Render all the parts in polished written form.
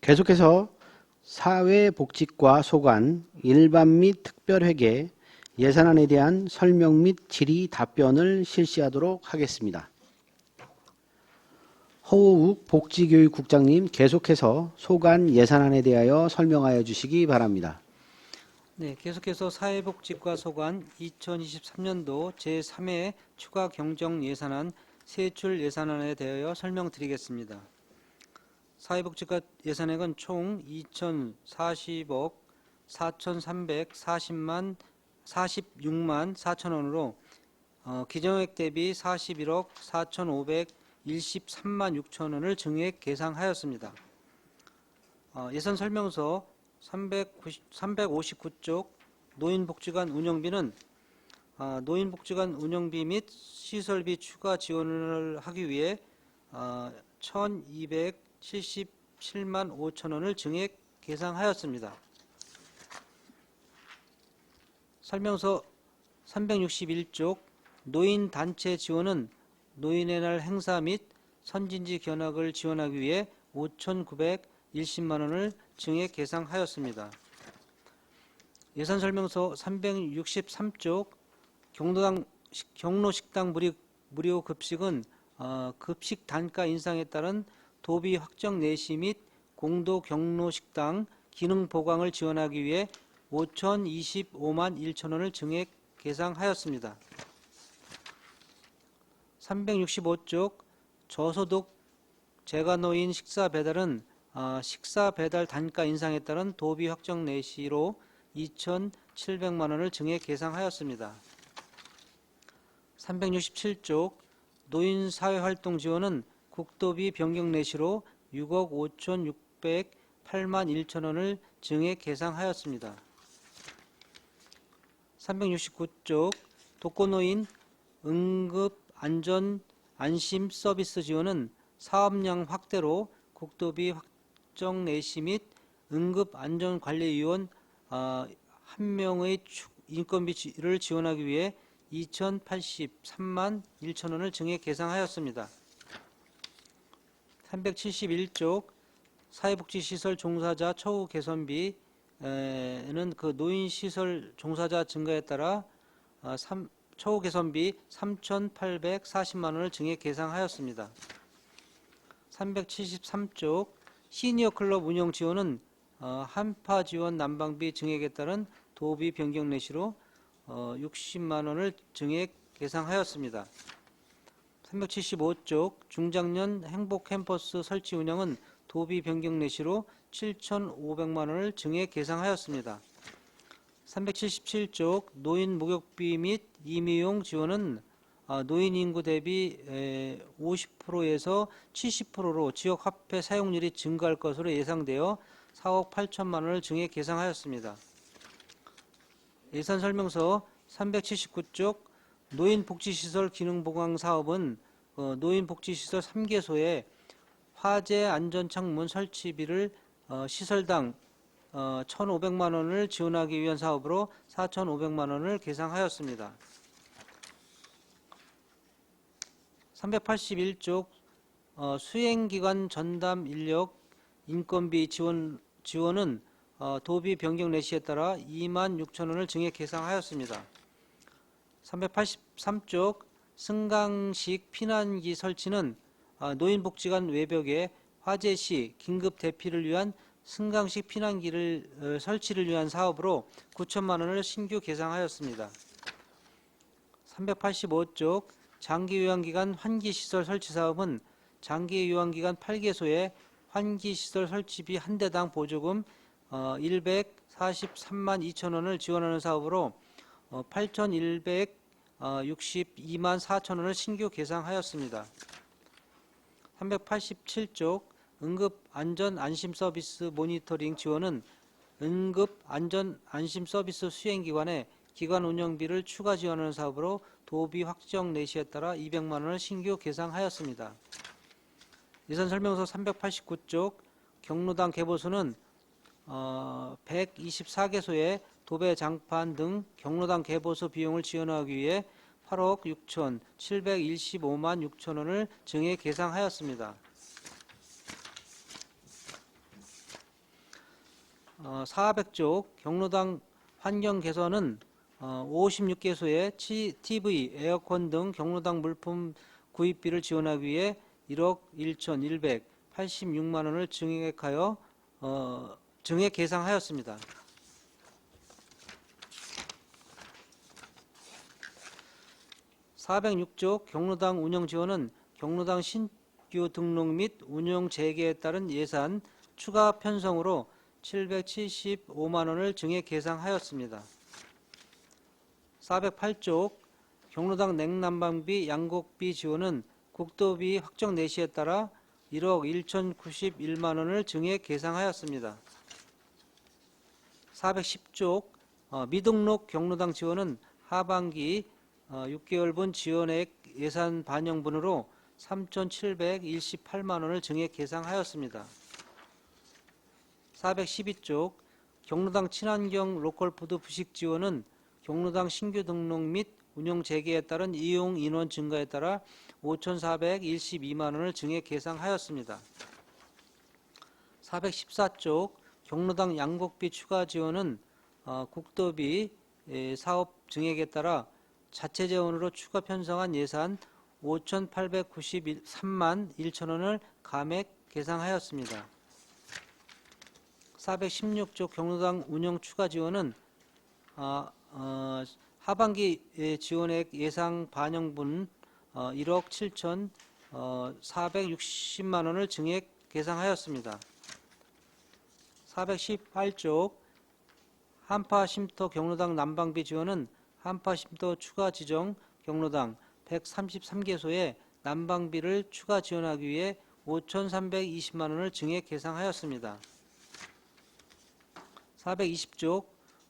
계속해서 사회복지과 소관, 일반 및 특별회계, 예산안에 대한 설명 및 질의 답변을 실시하도록 하겠습니다. 허우욱 복지교육국장님, 계속해서 소관 예산안에 대하여 설명하여 주시기 바랍니다. 네, 계속해서 사회복지과 소관 2023년도 제3회 추가 경정 예산안 세출 예산안에 대하여 설명드리겠습니다. 사회복지과 예산액은 총 2,040억 4,346만 4천원으로 기정액 대비 41억 4,513만 6천원을 증액 계상하였습니다. 예산 설명서 359쪽 노인복지관 운영비는 노인복지관 운영비 및 시설비 추가 지원을 하기 위해 1,277만 5천원을 증액 계상하였습니다. 설명서 361쪽 노인단체 지원은 노인의 날 행사 및 선진지 견학을 지원하기 위해 5,910만원을 증액 계상하였습니다. 예산 설명서 363쪽 경로식당 무료 급식은 급식 단가 인상에 따른 도비 확정 내시 및 공도 경로식당 기능 보강을 지원하기 위해 5,025만 1천원을 증액 계상하였습니다. 365쪽 저소득 재가노인 식사 배달은 식사 배달 단가 인상에 따른 도비 확정 내시로 2,700만원을 증액 계상하였습니다. 367쪽 노인 사회활동 지원은 국도비 변경 내시로 6억 5,608만 1천원을 증액 계상하였습니다. 369쪽 독거노인 응급 안전 안심 서비스 지원은 사업량 확대로 국도비 확정 내시 및 응급안전관리위원 1명의 인건비를 지원하기 위해 2,083만 1천원을 증액 계상하였습니다. 371쪽 사회복지시설 종사자 처우 개선비는 그 노인시설 종사자 증가에 따라 처우 개선비 3,840만원을 증액 계상하였습니다. 373쪽 시니어 클럽 운영 지원은 한파 지원 난방비 증액에 따른 도비 변경 내시로 60만원을 증액 계상하였습니다. 375쪽 중장년 행복 캠퍼스 설치 운영은 도비 변경 내시로 7,500만원을 증액 계상하였습니다. 377쪽 노인 목욕비 및 임의용 지원은 노인 인구 대비 50%에서 70%로 지역 화폐 사용률이 증가할 것으로 예상되어 4억 8천만원을 증액 계상하였습니다. 예산 설명서 379쪽 노인복지시설 기능보강 사업은 노인복지시설 3개소에 화재 안전창문 설치비를 시설당 1,500만원을 지원하기 위한 사업으로 4,500만원을 계상하였습니다. 381쪽 수행기관 전담 인력 인건비 지원은 도비 변경 내시에 따라 2만 6천원을 증액 계상하였습니다. 383쪽 승강식 피난기 설치는 노인복지관 외벽에 화재 시 긴급 대피를 위한 승강식 피난기를 설치를 위한 사업으로 9천만원을 신규 계상하였습니다. 385쪽 장기요양기관 환기시설 설치 사업은 장기요양기관 8개소에 환기시설 설치비 한 대당 보조금 143만 2천원을 지원하는 사업으로 8,162만 4천원을 신규 계상하였습니다. 387쪽 응급안전안심서비스 모니터링 지원은 응급안전안심서비스 수행기관에 기관 운영비를 추가 지원하는 사업으로 도비 확정 내시에 따라 200만원을 신규 계상하였습니다. 예산 설명서 389쪽 경로당 개보수는 124개소에 도배 장판 등 경로당 개보수 비용을 지원하기 위해 8억 6,725만 6천원을 증액 계상하였습니다. 400쪽 경로당 환경 개선은 56개소의 TV, 에어컨 등 경로당 물품 구입비를 지원하기 위해 1억 1,186만 원을 증액 계상하였습니다. 406쪽 경로당 운영 지원은 경로당 신규 등록 및 운영 재개에 따른 예산 추가 편성으로 775만 원을 증액 계상하였습니다. 408쪽 경로당 냉난방비 양곡비 지원은 국도비 확정 내시에 따라 1억 1,091만 원을 증액 계상하였습니다. 410쪽 미등록 경로당 지원은 하반기 6개월분 지원액 예산 반영분으로 3,728만 원을 증액 계상하였습니다. 412쪽 경로당 친환경 로컬푸드 부식 지원은 경로당 신규 등록 및 운영 재개에 따른 이용 인원 증가에 따라 5,412만 원을 증액 계상하였습니다. 414쪽 경로당 양곡비 추가 지원은 국도비 사업 증액에 따라 자체 재원으로 추가 편성한 예산 5,893만 1천 원을 감액 계상하였습니다. 416쪽 경로당 운영 추가 지원은 하반기 지원액 예상 반영분 1억 7,460만 원을 증액 계상하였습니다. 418쪽 한파쉼터 경로당 난방비 지원은 한파쉼터 추가 지정 경로당 133개소에 난방비를 추가 지원하기 위해 5,320만 원을 증액 계상하였습니다. 420쪽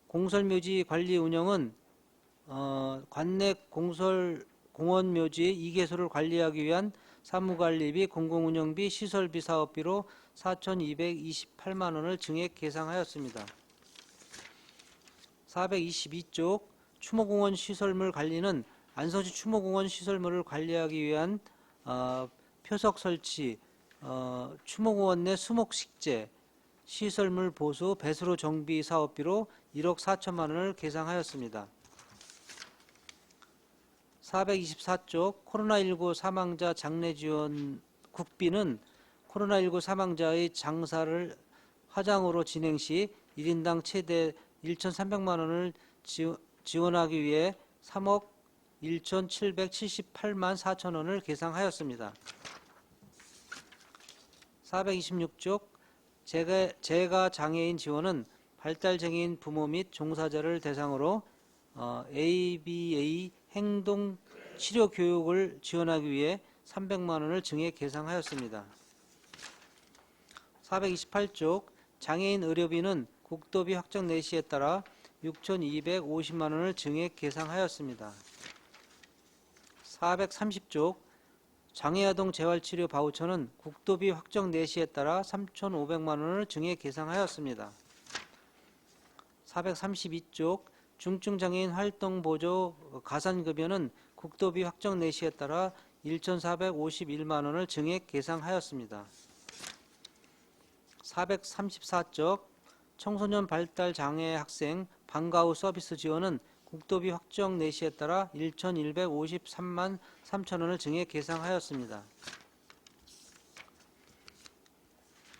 공설묘지 관리 운영은 관내 공원묘지 2개소를 관리하기 위한 사무관리비, 공공운영비, 시설비 사업비로 4,228만 원을 증액 계상하였습니다. 422쪽 추모공원 시설물 관리는 안성시 추모공원 시설물을 관리하기 위한 표석 설치, 추모공원 내 수목식재, 시설물 보수, 배수로 정비 사업비로 1억 4천만 원을 계상하였습니다. 424쪽 코로나19 사망자 장례 지원 국비는 코로나19 사망자의 장사를 화장으로 진행 시 1인당 최대 1,300만 원을 지원하기 위해 3억 1,778만 4천 원을 계상하였습니다. 426쪽 재가 장애인 지원은 발달장애인 부모 및 종사자를 대상으로 ABA 행동 치료 교육을 지원하기 위해 300만 원을 증액 계상하였습니다. 428쪽 장애인 의료비는 국도비 확정 내시에 따라 6,250만 원을 증액 계상하였습니다. 430쪽 장애아동 재활치료 바우처는 국도비 확정 내시에 따라 3,500만 원을 증액 계상하였습니다. 432쪽 중증장애인 활동보조 가산급여는 국도비 확정 내시에 따라 1,451만 원을 증액 계상하였습니다. 434쪽 청소년 발달장애 학생 방과 후 서비스 지원은 국도비 확정 내시에 따라 1,153만 3천 원을 증액 계상하였습니다.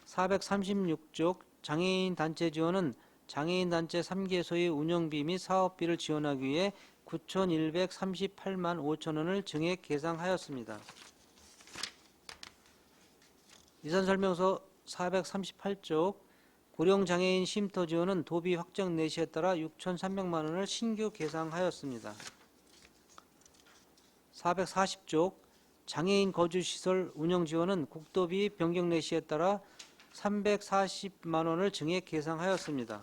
436쪽 장애인 단체 지원은 장애인 단체 3개소의 운영비 및 사업비를 지원하기 위해 9,138만 5천 원을 증액 계상하였습니다. 이산설명서 438쪽 고령장애인 쉼터 지원은 도비 확정 내시에 따라 6,300만 원을 신규 계상하였습니다. 440쪽 장애인 거주시설 운영 지원은 국도비 변경 내시에 따라 340만 원을 증액 계상하였습니다.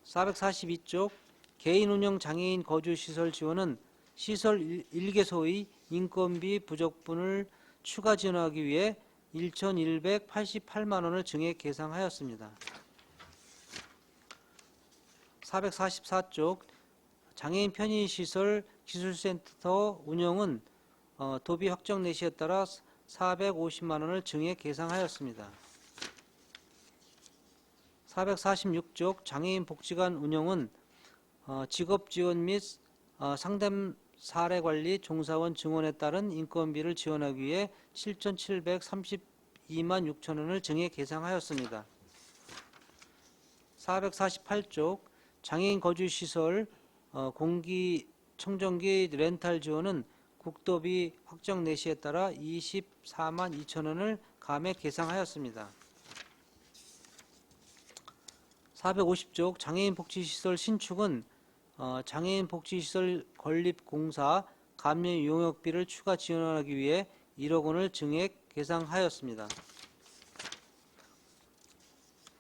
442쪽 개인 운영 장애인 거주시설 지원은 시설 1개소의 인건비 부족분을 추가 지원하기 위해 1,188만 원을 증액 계상하였습니다. 444쪽 장애인 편의시설 기술센터 운영은 도비 확정 내시에 따라 450만 원을 증액 계상하였습니다. 446쪽 장애인 복지관 운영은 직업 지원 및 상담 사례 관리 종사원 증원에 따른 인건비를 지원하기 위해 7,732만 6천 원을 증액 계상하였습니다. 448쪽 장애인 거주시설 공기청정기 렌탈 지원은 국도비 확정 내시에 따라 24만 2천 원을 감액 계상하였습니다. 450쪽 장애인 복지시설 신축은 장애인 복지시설 건립공사 감면 용역비를 추가 지원하기 위해 1억 원을 증액 계상하였습니다.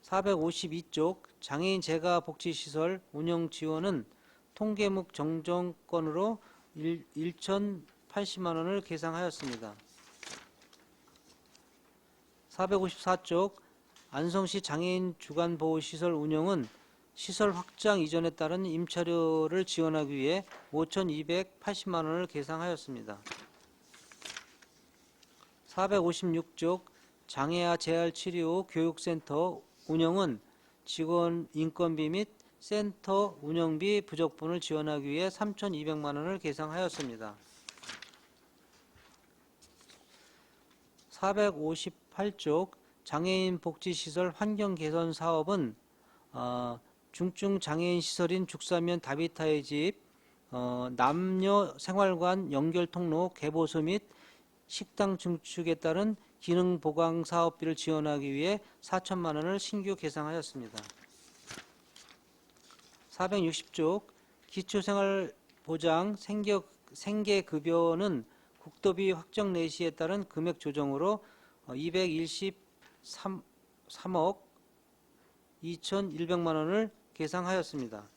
452쪽 장애인 재가 복지시설 운영 지원은 통계목 정정건으로 1,080만 원을 계상하였습니다. 454쪽 안성시 장애인 주간보호시설 운영은 시설 확장 이전에 따른 임차료를 지원하기 위해 5,280만 원을 계상하였습니다. 456쪽 장애아 재활치료 교육센터 운영은 직원 인건비 및 센터 운영비 부족분을 지원하기 위해 3,200만 원을 계상하였습니다. 458쪽 장애인 복지시설 환경 개선 사업은 중증 장애인 시설인 죽사면 다비타의 집, 남녀 생활관 연결 통로 개보수 및 식당 증축에 따른 기능 보강 사업비를 지원하기 위해 4천만 원을 신규 계상하였습니다. 460쪽 기초생활보장 생계급여는 국도비 확정 내시에 따른 금액 조정으로 223억 2,100만 원을 계상하였습니다.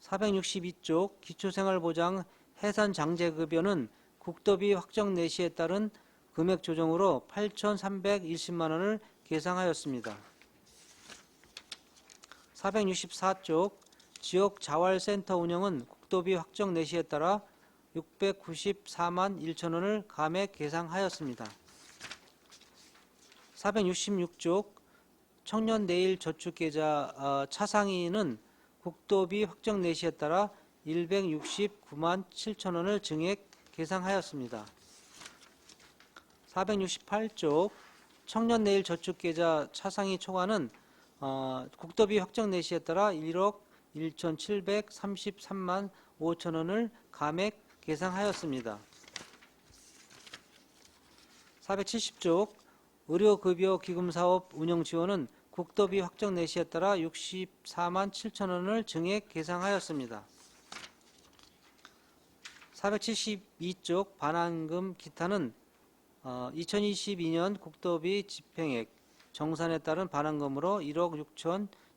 462쪽 기초생활보장 해산장제급여는 국도비 확정 내시에 따른 금액 조정으로 8,320만 원을 계상하였습니다. 464쪽 지역자활센터 운영은 국도비 확정 내시에 따라 694만 1천 원을 감액 계상하였습니다. 466쪽 청년내일저축계좌 차상위는 국도비 확정 내시에 따라 169만 7천 원을 증액 계상하였습니다. 468쪽 청년내일저축계좌 차상위 초과는 국도비 확정 내시에 따라 1억 1,733만 5천 원을 감액 계상하였습니다. 470쪽 의료급여 기금사업 운영지원은 국도비 확정 내시에 따라 64만 7천 원을 증액 계상하였습니다. 472쪽 반환금 기타는 2022년 국도비 집행액 정산에 따른 반환금으로 1억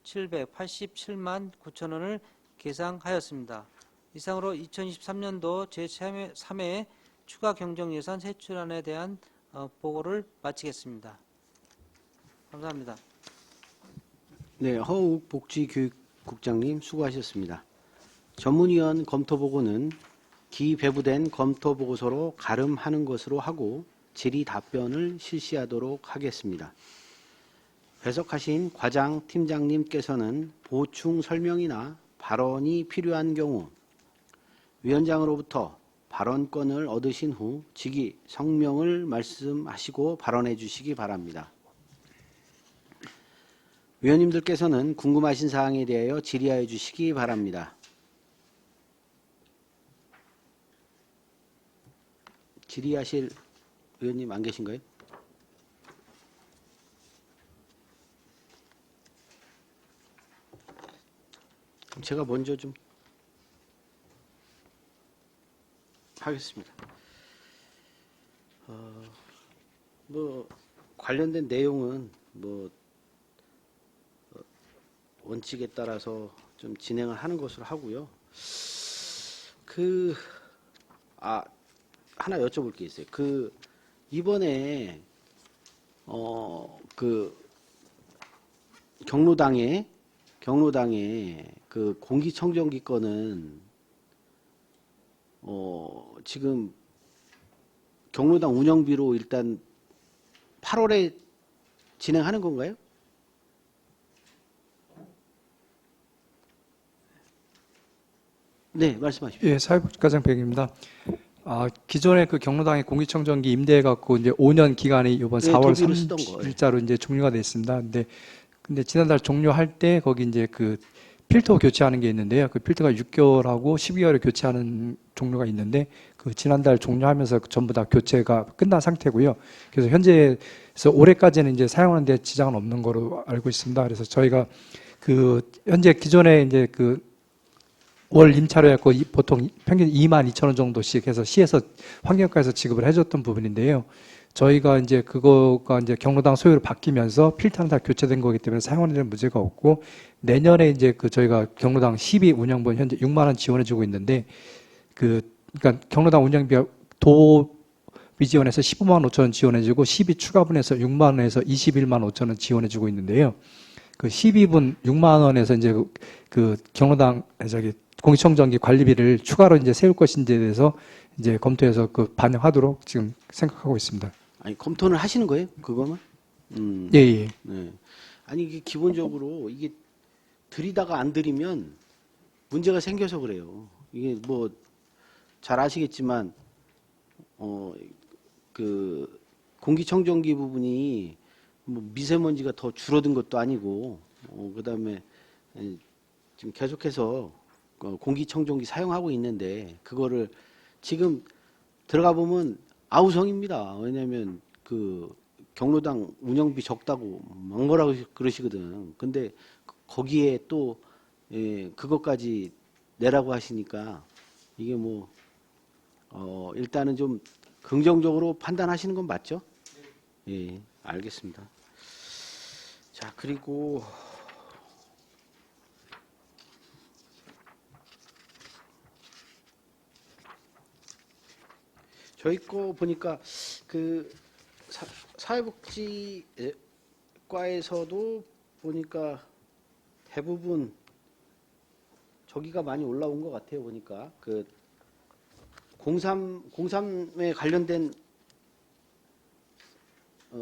6,787만 9천 원을 계상하였습니다. 이상으로 2023년도 제3회 추가 경정예산 세출안에 대한 보고를 마치겠습니다. 감사합니다. 네, 허욱 복지교육국장님 수고하셨습니다. 전문위원 검토보고는 기배부된 검토보고서로 가름하는 것으로 하고 질의 답변을 실시하도록 하겠습니다. 배석하신 과장 팀장님께서는 보충 설명이나 발언이 필요한 경우 위원장으로부터 발언권을 얻으신 후 직위, 성명을 말씀하시고 발언해 주시기 바랍니다. 위원님들께서는 궁금하신 사항에 대하여 질의하여 주시기 바랍니다. 질의하실 위원님 안 계신가요? 그럼 제가 먼저 좀 하겠습니다. 관련된 내용은 원칙에 따라서 좀 진행을 하는 것으로 하고요. 하나 여쭤볼 게 있어요. 이번에 경로당에 그 공기청정기 건은 지금 경로당 운영비로 일단 8월에 진행하는 건가요? 네, 말씀하십시오. 예, 사회복지과장 백입니다. 기존에 그 경로당에 공기청정기 임대해갖고 이제 5년 기간이 이번 네, 4월 도비로 쓰던 거. 30일자로 이제 종료가 됐습니다. 근데 지난달 종료할 때 거기 이제 그 필터 교체하는 게 있는데요. 그 필터가 6개월하고 12개월에 교체하는 종류가 있는데 그 지난달 종료하면서 전부 다 교체가 끝난 상태고요. 그래서 현재에서 올해까지는 이제 사용하는 데 지장은 없는 거로 알고 있습니다. 그래서 저희가 그 현재 기존에 이제 그 월 임차료였고 보통 평균 22,000원 정도씩 해서 시에서 환경과에서 지급을 해줬던 부분인데요. 저희가 이제 그거가 이제 경로당 소유로 바뀌면서 필터는 다 교체된 거기 때문에 사용하는 데는 문제가 없고 내년에 이제 그 저희가 경로당 12 운영분 현재 6만 원 지원해주고 있는데 그러니까 경로당 운영비 도비 지원해서 15만 5천 원 지원해주고 12 추가분에서 6만 원에서 21만 5천 원 지원해주고 있는데요. 그 12분 6만 원에서 이제 그 경로당 공기청정기 관리비를 추가로 이제 세울 것인지에 대해서 이제 검토해서 그 반영하도록 지금 생각하고 있습니다. 아니, 검토는 하시는 거예요? 그거만? 예, 예. 네. 아니, 이게 기본적으로 이게 들이다가 안 들이면 문제가 생겨서 그래요. 이게 뭐 잘 아시겠지만 그 공기청정기 부분이 뭐 미세먼지가 더 줄어든 것도 아니고 그다음에 지금 계속해서 공기청정기 사용하고 있는데 그거를 지금 들어가 보면 아우성입니다. 왜냐하면 그 경로당 운영비 적다고 막 뭐라고 그러시거든. 근데 거기에 또 그것까지 내라고 하시니까 이게 뭐 일단은 좀 긍정적으로 판단하시는 건 맞죠? 예, 알겠습니다. 자, 그리고 저희 거 보니까 그 사회복지과에서도 보니까 대부분 저기가 많이 올라온 것 같아요. 보니까 그 03에 관련된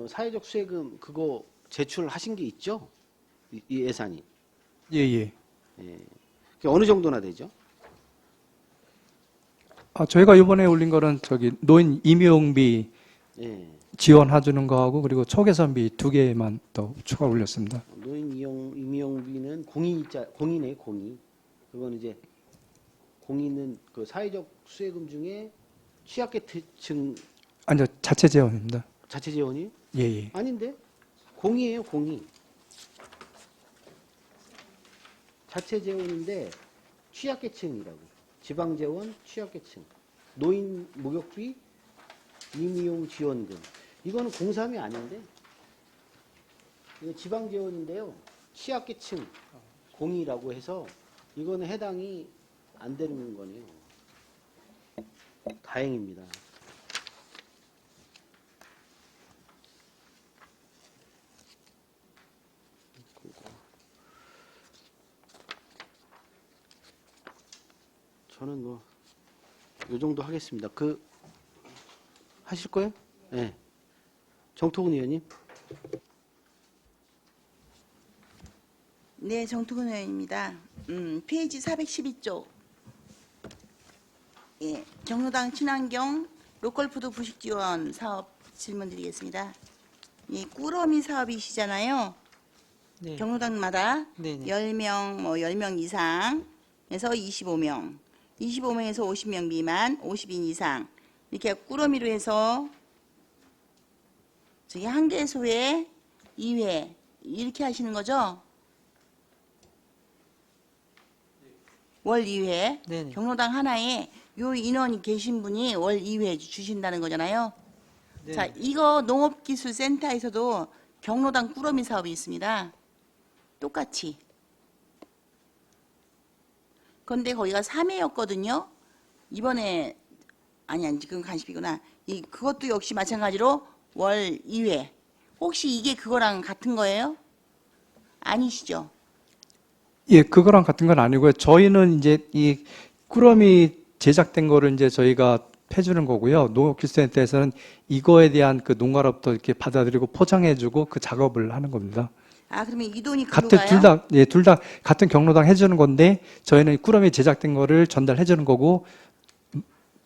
사회적 수혜금 그거 제출하신 게 있죠? 이 예산이. 예, 예. 예. 그게 어느 정도나 되죠? 저희가 이번에 올린 거는 노인 임용비 예. 지원해주는 거하고 그리고 초개선비 2개만 더 추가 올렸습니다. 노인 임용비는 공이네, 공이. 그건 이제 공이는 그 사회적 수혜금 중에 취약계층 아니요, 자체 재원입니다. 자체 재원이? 예, 예. 아닌데? 공이에요, 공이. 자체 재원인데 취약계층이라고. 지방재원, 취약계층. 노인 목욕비, 임용 지원금. 이거는 03이 아닌데? 이거 지방재원인데요. 취약계층 공이라고 해서 이거는 해당이 안 되는 거네요. 다행입니다. 저는 뭐 요 정도 하겠습니다. 하실 거예요? 네. 정토근 의원님. 네, 정토근 의원입니다. 페이지 412쪽. 예, 경로당 친환경 로컬푸드 부식 지원 사업 질문 드리겠습니다. 예, 꾸러미 사업이시잖아요. 네. 경로당마다 네네. 10명 이상에서 25명, 25명에서 50명 미만, 50인 이상 이렇게 꾸러미로 해서 저기 한 개소에 2회 이렇게 하시는 거죠? 월 2회 네네. 경로당 하나에 요 인원이 계신 분이 월 2회 주신다는 거잖아요. 네. 자, 이거 농업기술센터에서도 경로당 꾸러미 사업이 있습니다. 똑같이. 그런데 거기가 3회였거든요. 이번에 아니 지금 간식이구나. 그것도 역시 마찬가지로 월 2회. 혹시 이게 그거랑 같은 거예요? 아니시죠? 예, 그거랑 같은 건 아니고요. 저희는 이제 이 꾸러미 제작된 거를 이제 저희가 해주는 거고요. 농업기술센터에서는 이거에 대한 그 농가로부터 이렇게 받아들이고 포장해주고 그 작업을 하는 겁니다. 아, 그러면 이 돈이 글로 같은 가요? 둘 다 같은 경로당 해주는 건데 저희는 꾸러미 제작된 거를 전달해주는 거고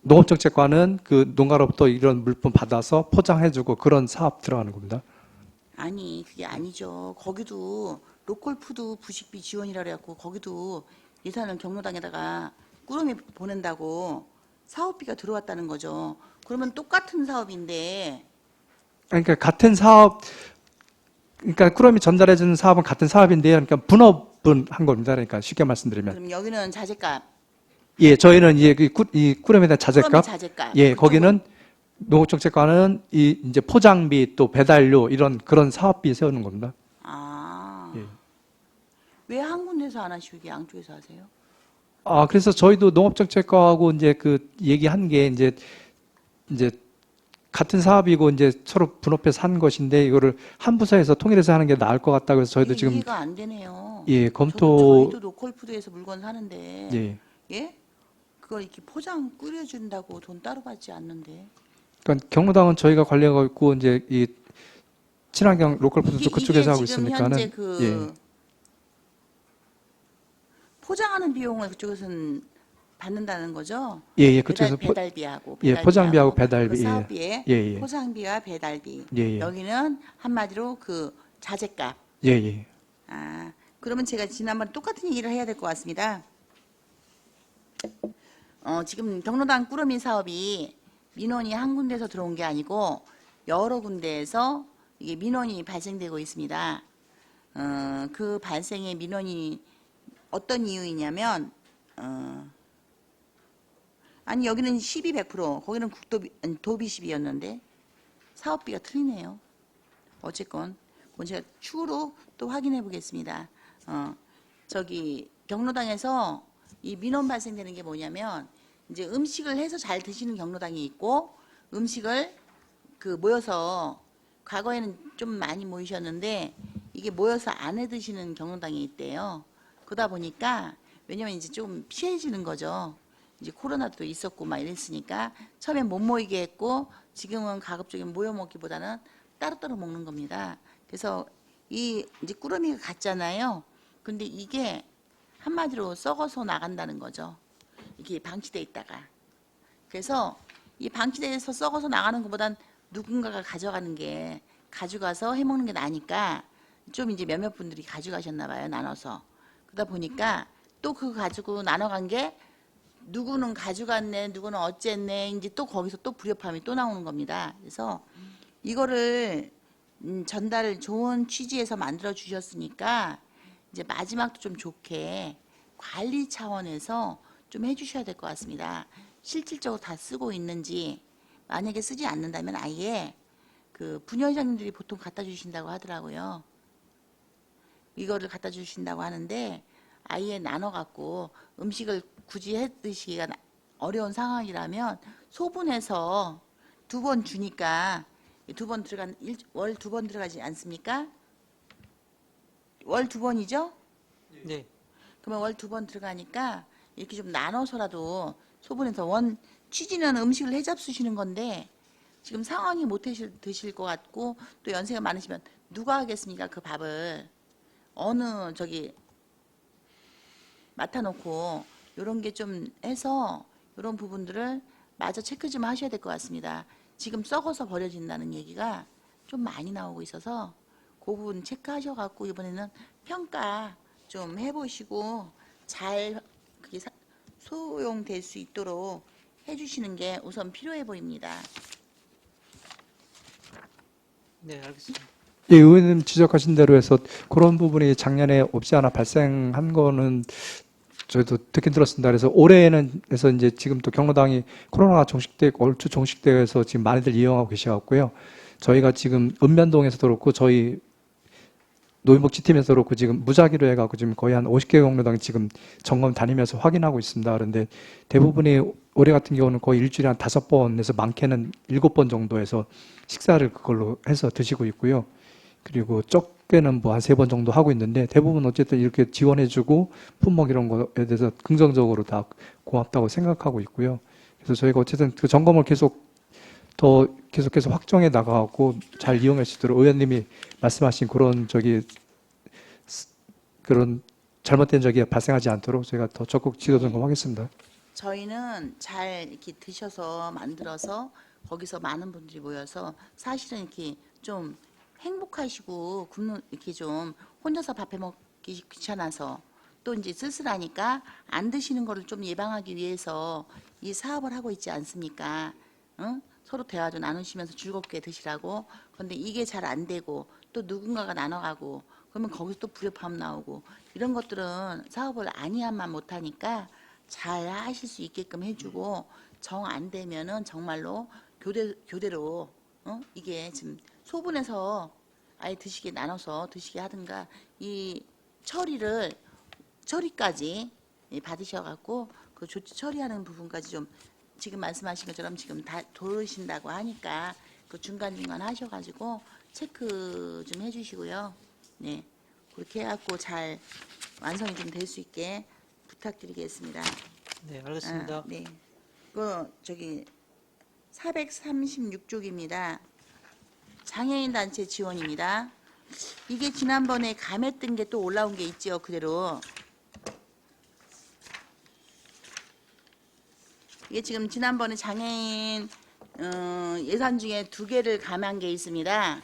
농업정책과는 그 농가로부터 이런 물품 받아서 포장해주고 그런 사업 들어가는 겁니다. 아니, 그게 아니죠. 거기도 로컬푸드 부식비 지원이라 그래갖고 거기도 예산을 경로당에다가 꾸러미 보낸다고 사업비가 들어왔다는 거죠. 그러면 똑같은 사업인데 그러니까 같은 사업, 그러니까 꾸러미 전달해주는 사업은 같은 사업인데요. 그러니까 분업은 한 겁니다. 그러니까 쉽게 말씀드리면. 그럼 여기는 자재값, 예, 저희는 이 꾸러미에 대한 자재값, 꾸러미 자재값. 예, 그쪽은 거기는 농업정책과는 이 이제 포장비 또 배달료 이런 그런 사업비 세우는 겁니다. 아, 예. 왜 한 군데서 안 하시고 이게 양쪽에서 하세요? 아, 그래서 저희도 농업정책과하고 이제 그 얘기한 게 이제 같은 사업이고 이제 서로 분업해서 한 것인데 이거를 한 부서에서 통일해서 하는 게 나을 것 같다 그래서 저희도 이게 지금 이해가 안 되네요. 예, 검토 저희도 로컬푸드에서 물건 사는데 예. 예? 그걸 이렇게 포장 끓여준다고 돈 따로 받지 않는데 그러니까 경로당은 저희가 관리하고 있고 이제 이 친환경 로컬푸드도 이게 그쪽에서 하고 지금 있으니까는 현재 그 예. 포장하는 비용을 그쪽에서는 받는다는 거죠? 예, 예, 그쪽에서 배달비하고 예, 포장비하고 배달비하고 배달비, 그 예. 사업비에 예, 예. 포장비와 배달비. 예, 예. 여기는 한마디로 그 자재값. 예, 예. 아, 그러면 제가 지난번 똑같은 얘기를 해야 될 것 같습니다. 지금 경로당 꾸러미 사업이 민원이 한 군데서 들어온 게 아니고 여러 군데에서 이게 민원이 발생되고 있습니다. 그 발생의 민원이 어떤 이유이냐면 아니 여기는 12, 100%, 거기는 도비 10이었는데 사업비가 틀리네요. 어쨌건 그건 제가 추후로 또 확인해 보겠습니다. 저기 경로당에서 이 민원 발생되는 게 뭐냐면 이제 음식을 해서 잘 드시는 경로당이 있고 음식을 그 모여서 과거에는 좀 많이 모이셨는데 이게 모여서 안 해 드시는 경로당이 있대요. 그러다 보니까 왜냐면 이제 좀 피해지는 거죠. 이제 코로나도 있었고 막 이랬으니까 처음엔 못 모이게 했고 지금은 가급적이면 모여 먹기보다는 따로따로 먹는 겁니다. 그래서 이 이제 꾸러미가 갔잖아요. 근데 이게 한마디로 썩어서 나간다는 거죠. 이게 방치돼 있다가. 그래서 이 방치돼서 썩어서 나가는 것보단 누군가가 가져가는 게 가져가서 해먹는 게 나니까 좀 이제 몇몇 분들이 가져가셨나 봐요. 나눠서. 그러다 보니까 또 그거 가지고 나눠간 게 누구는 가져갔네, 누구는 어쨌네, 이제 또 거기서 또 불협화음이 또 나오는 겁니다. 그래서 이거를 전달을 좋은 취지에서 만들어 주셨으니까 이제 마지막도 좀 좋게 관리 차원에서 좀 해주셔야 될 것 같습니다. 실질적으로 다 쓰고 있는지 만약에 쓰지 않는다면 아예 그 분여장님들이 보통 갖다 주신다고 하더라고요. 이거를 갖다 주신다고 하는데 아예 나눠 갖고 음식을 굳이 해 드시기가 어려운 상황이라면 소분해서 2번 주니까 월 2번 들어가지 않습니까? 월 2번이죠? 네. 그러면 월 2번 들어가니까 이렇게 좀 나눠서라도 소분해서 취지는 음식을 해잡수시는 건데 지금 상황이 못 드실 것 같고 또 연세가 많으시면 누가 하겠습니까? 그 밥을 어느 저기 맡아놓고 이런 게 좀 해서 이런 부분들을 마저 체크 좀 하셔야 될 것 같습니다. 지금 썩어서 버려진다는 얘기가 좀 많이 나오고 있어서 그 부분 체크하셔갖고 이번에는 평가 좀 해보시고 잘 그게 소용될 수 있도록 해주시는 게 우선 필요해 보입니다. 네, 알겠습니다. 예, 의원님 지적하신 대로 해서 그런 부분이 작년에 없지 않아 발생한 거는 저희도 듣긴 들었습니다. 그래서 올해는 그래서 이제 지금 또 경로당이 코로나가 종식되고 얼추 종식되어서 지금 많이들 이용하고 계셔갖고요. 저희가 지금 읍면동에서도 그렇고 저희 노인복지팀에서 그렇고 지금 무작위로 해갖고 지금 거의 한 50개 경로당 지금 점검 다니면서 확인하고 있습니다. 그런데 대부분이 올해 같은 경우는 거의 일주일에 한 5번에서 많게는 7번 정도에서 식사를 그걸로 해서 드시고 있고요. 그리고 적게는 뭐 한 3번 정도 하고 있는데 대부분 어쨌든 이렇게 지원해주고 품목 이런 거에 대해서 긍정적으로 다 고맙다고 생각하고 있고요. 그래서 저희가 어쨌든 그 점검을 계속해서 확정해 나가고 잘 이용할 수 있도록 의원님이 말씀하신 그런 잘못된 적이 발생하지 않도록 저희가 더 적극 지도 점검하겠습니다. 저희는 잘 이렇게 드셔서 만들어서 거기서 많은 분들이 모여서 사실은 이렇게 좀 행복하시고 이렇게 좀 혼자서 밥해 먹기 귀찮아서 또 이제 쓸쓸하니까 안 드시는 거를 좀 예방하기 위해서 이 사업을 하고 있지 않습니까? 응? 서로 대화도 나누시면서 즐겁게 드시라고. 그런데 이게 잘 안 되고 또 누군가가 나눠가고 그러면 거기서 또 불협화음 나오고 이런 것들은 사업을 아니야만 못하니까 잘 하실 수 있게끔 해주고 정 안 되면은 정말로 교대로 이게 지금 소분해서 아예 드시게 나눠서 드시게 하든가 이 처리까지 받으셔갖고 그 조치 처리하는 부분까지 좀 지금 말씀하신 것처럼 지금 다 도르신다고 하니까 그 중간중간 하셔가지고 체크 좀 해주시고요. 네. 그렇게 해갖고 잘 완성이 좀 될 수 있게 부탁드리겠습니다. 네, 알겠습니다. 네. 저기 436쪽입니다. 장애인 단체 지원입니다. 이게 지난번에 감했던 게 또 올라온 게 있죠. 그대로. 이게 지금 지난번에 장애인 예산 중에 2개를 감한 게 있습니다.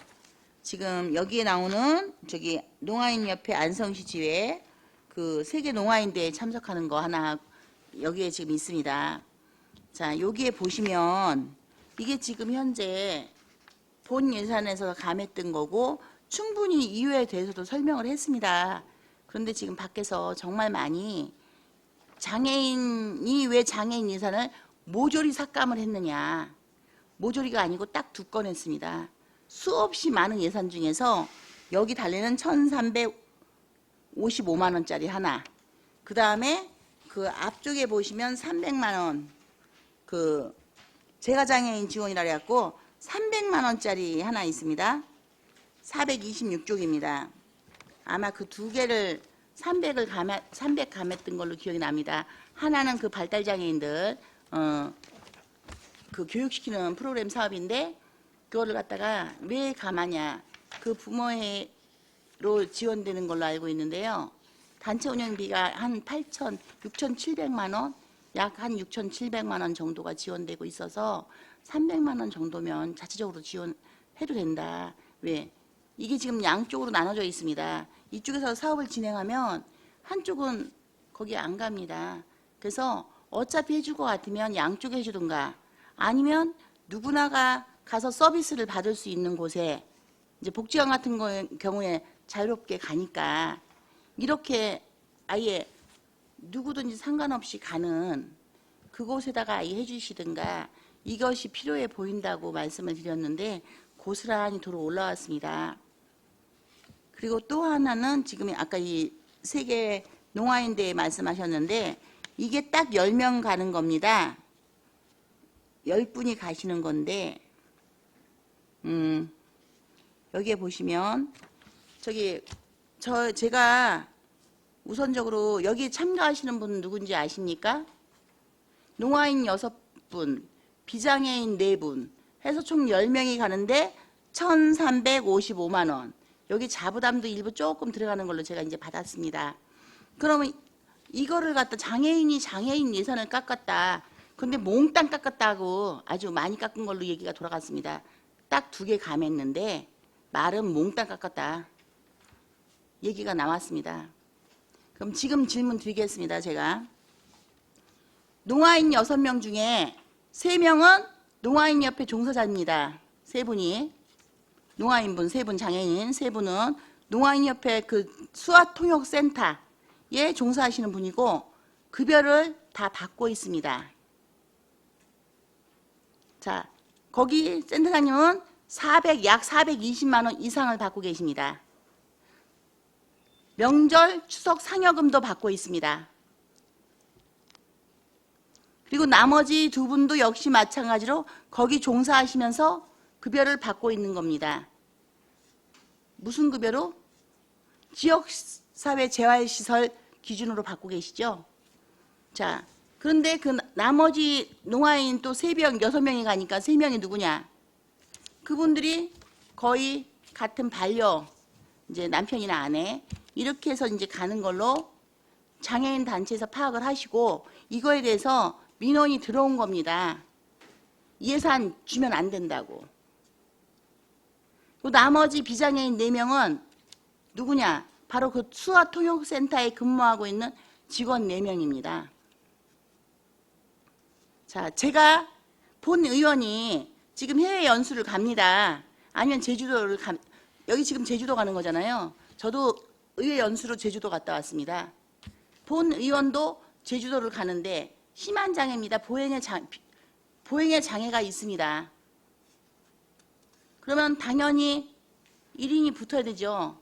지금 여기에 나오는 저기 농아인협회 안성시 지회 그 세계 농아인대회에 참석하는 거 하나 여기에 지금 있습니다. 자, 여기에 보시면 이게 지금 현재 본 예산에서 감했던 거고 충분히 이유에 대해서도 설명을 했습니다. 그런데 지금 밖에서 정말 많이 장애인이 왜 장애인 예산을 모조리 삭감을 했느냐. 모조리가 아니고 딱 2건 했습니다. 수없이 많은 예산 중에서 여기 달리는 1,355만 원짜리 하나. 그 다음에 그 앞쪽에 보시면 300만 원. 그 제가 장애인 지원이라 해갖고 300만 원짜리 하나 있습니다. 426쪽입니다. 아마 그 2개를 300 감했던 걸로 기억이 납니다. 하나는 그 발달장애인들 그 교육시키는 프로그램 사업인데 그거를 갖다가 왜 감하냐. 그 부모회로 지원되는 걸로 알고 있는데요. 단체 운영비가 한 6,700만 원, 약 한 6,700만 원 정도가 지원되고 있어서 300만 원 정도면 자체적으로 지원해도 된다. 왜? 이게 지금 양쪽으로 나눠져 있습니다. 이쪽에서 사업을 진행하면 한쪽은 거기에 안 갑니다. 그래서 어차피 해줄 것 같으면 양쪽에 해주든가 아니면 누구나가 가서 서비스를 받을 수 있는 곳에 이제 복지관 같은 경우에 자유롭게 가니까 이렇게 아예 누구든지 상관없이 가는 그곳에다가 아예 해주시든가 이것이 필요해 보인다고 말씀을 드렸는데 고스란히 도로 올라왔습니다. 그리고 또 하나는 지금 아까 이 세계 농아인대회 말씀하셨는데 이게 딱 10명 가는 겁니다. 10분이 가시는 건데 여기에 보시면 제가 우선적으로 여기 참가하시는 분 누군지 아십니까? 농아인 6분, 비장애인 4분 해서 총 10명이 가는데 1,355만 원. 여기 자부담도 일부 조금 들어가는 걸로 제가 이제 받았습니다. 그러면 이거를 갖다 장애인 예산을 깎았다. 근데 몽땅 깎았다고 아주 많이 깎은 걸로 얘기가 돌아갔습니다. 딱 2개 감했는데 말은 몽땅 깎았다. 얘기가 나왔습니다. 그럼 지금 질문 드리겠습니다. 제가. 농아인 6명 중에 3명은 농아인협회 종사자입니다. 3분이. 농아인분 3분, 장애인 3분은 농아인협회 그 수화통역센터에 종사하시는 분이고 급여를 다 받고 있습니다. 자, 거기 센터장님은 약 420만 원 이상을 받고 계십니다. 명절, 추석 상여금도 받고 있습니다. 그리고 나머지 2분도 역시 마찬가지로 거기 종사하시면서 급여를 받고 있는 겁니다. 무슨 급여로? 지역사회 재활시설 기준으로 받고 계시죠? 자, 그런데 그 나머지 농아인 또 3명, 6명이 가니까 3명이 누구냐? 그분들이 거의 같은 반려, 이제 남편이나 아내, 이렇게 해서 이제 가는 걸로 장애인 단체에서 파악을 하시고 이거에 대해서 민원이 들어온 겁니다. 예산 주면 안 된다고. 또 나머지 비장애인 4명은 누구냐? 바로 그 수화통역센터에 근무하고 있는 직원 4명입니다. 자, 제가 본 의원이 지금 해외 연수를 갑니다. 아니면 제주도를 여기 지금 제주도 가는 거잖아요. 저도 의회 연수로 제주도 갔다 왔습니다. 본 의원도 제주도를 가는데 심한 장애입니다. 보행의 장애가 있습니다. 그러면 당연히 1인이 붙어야 되죠.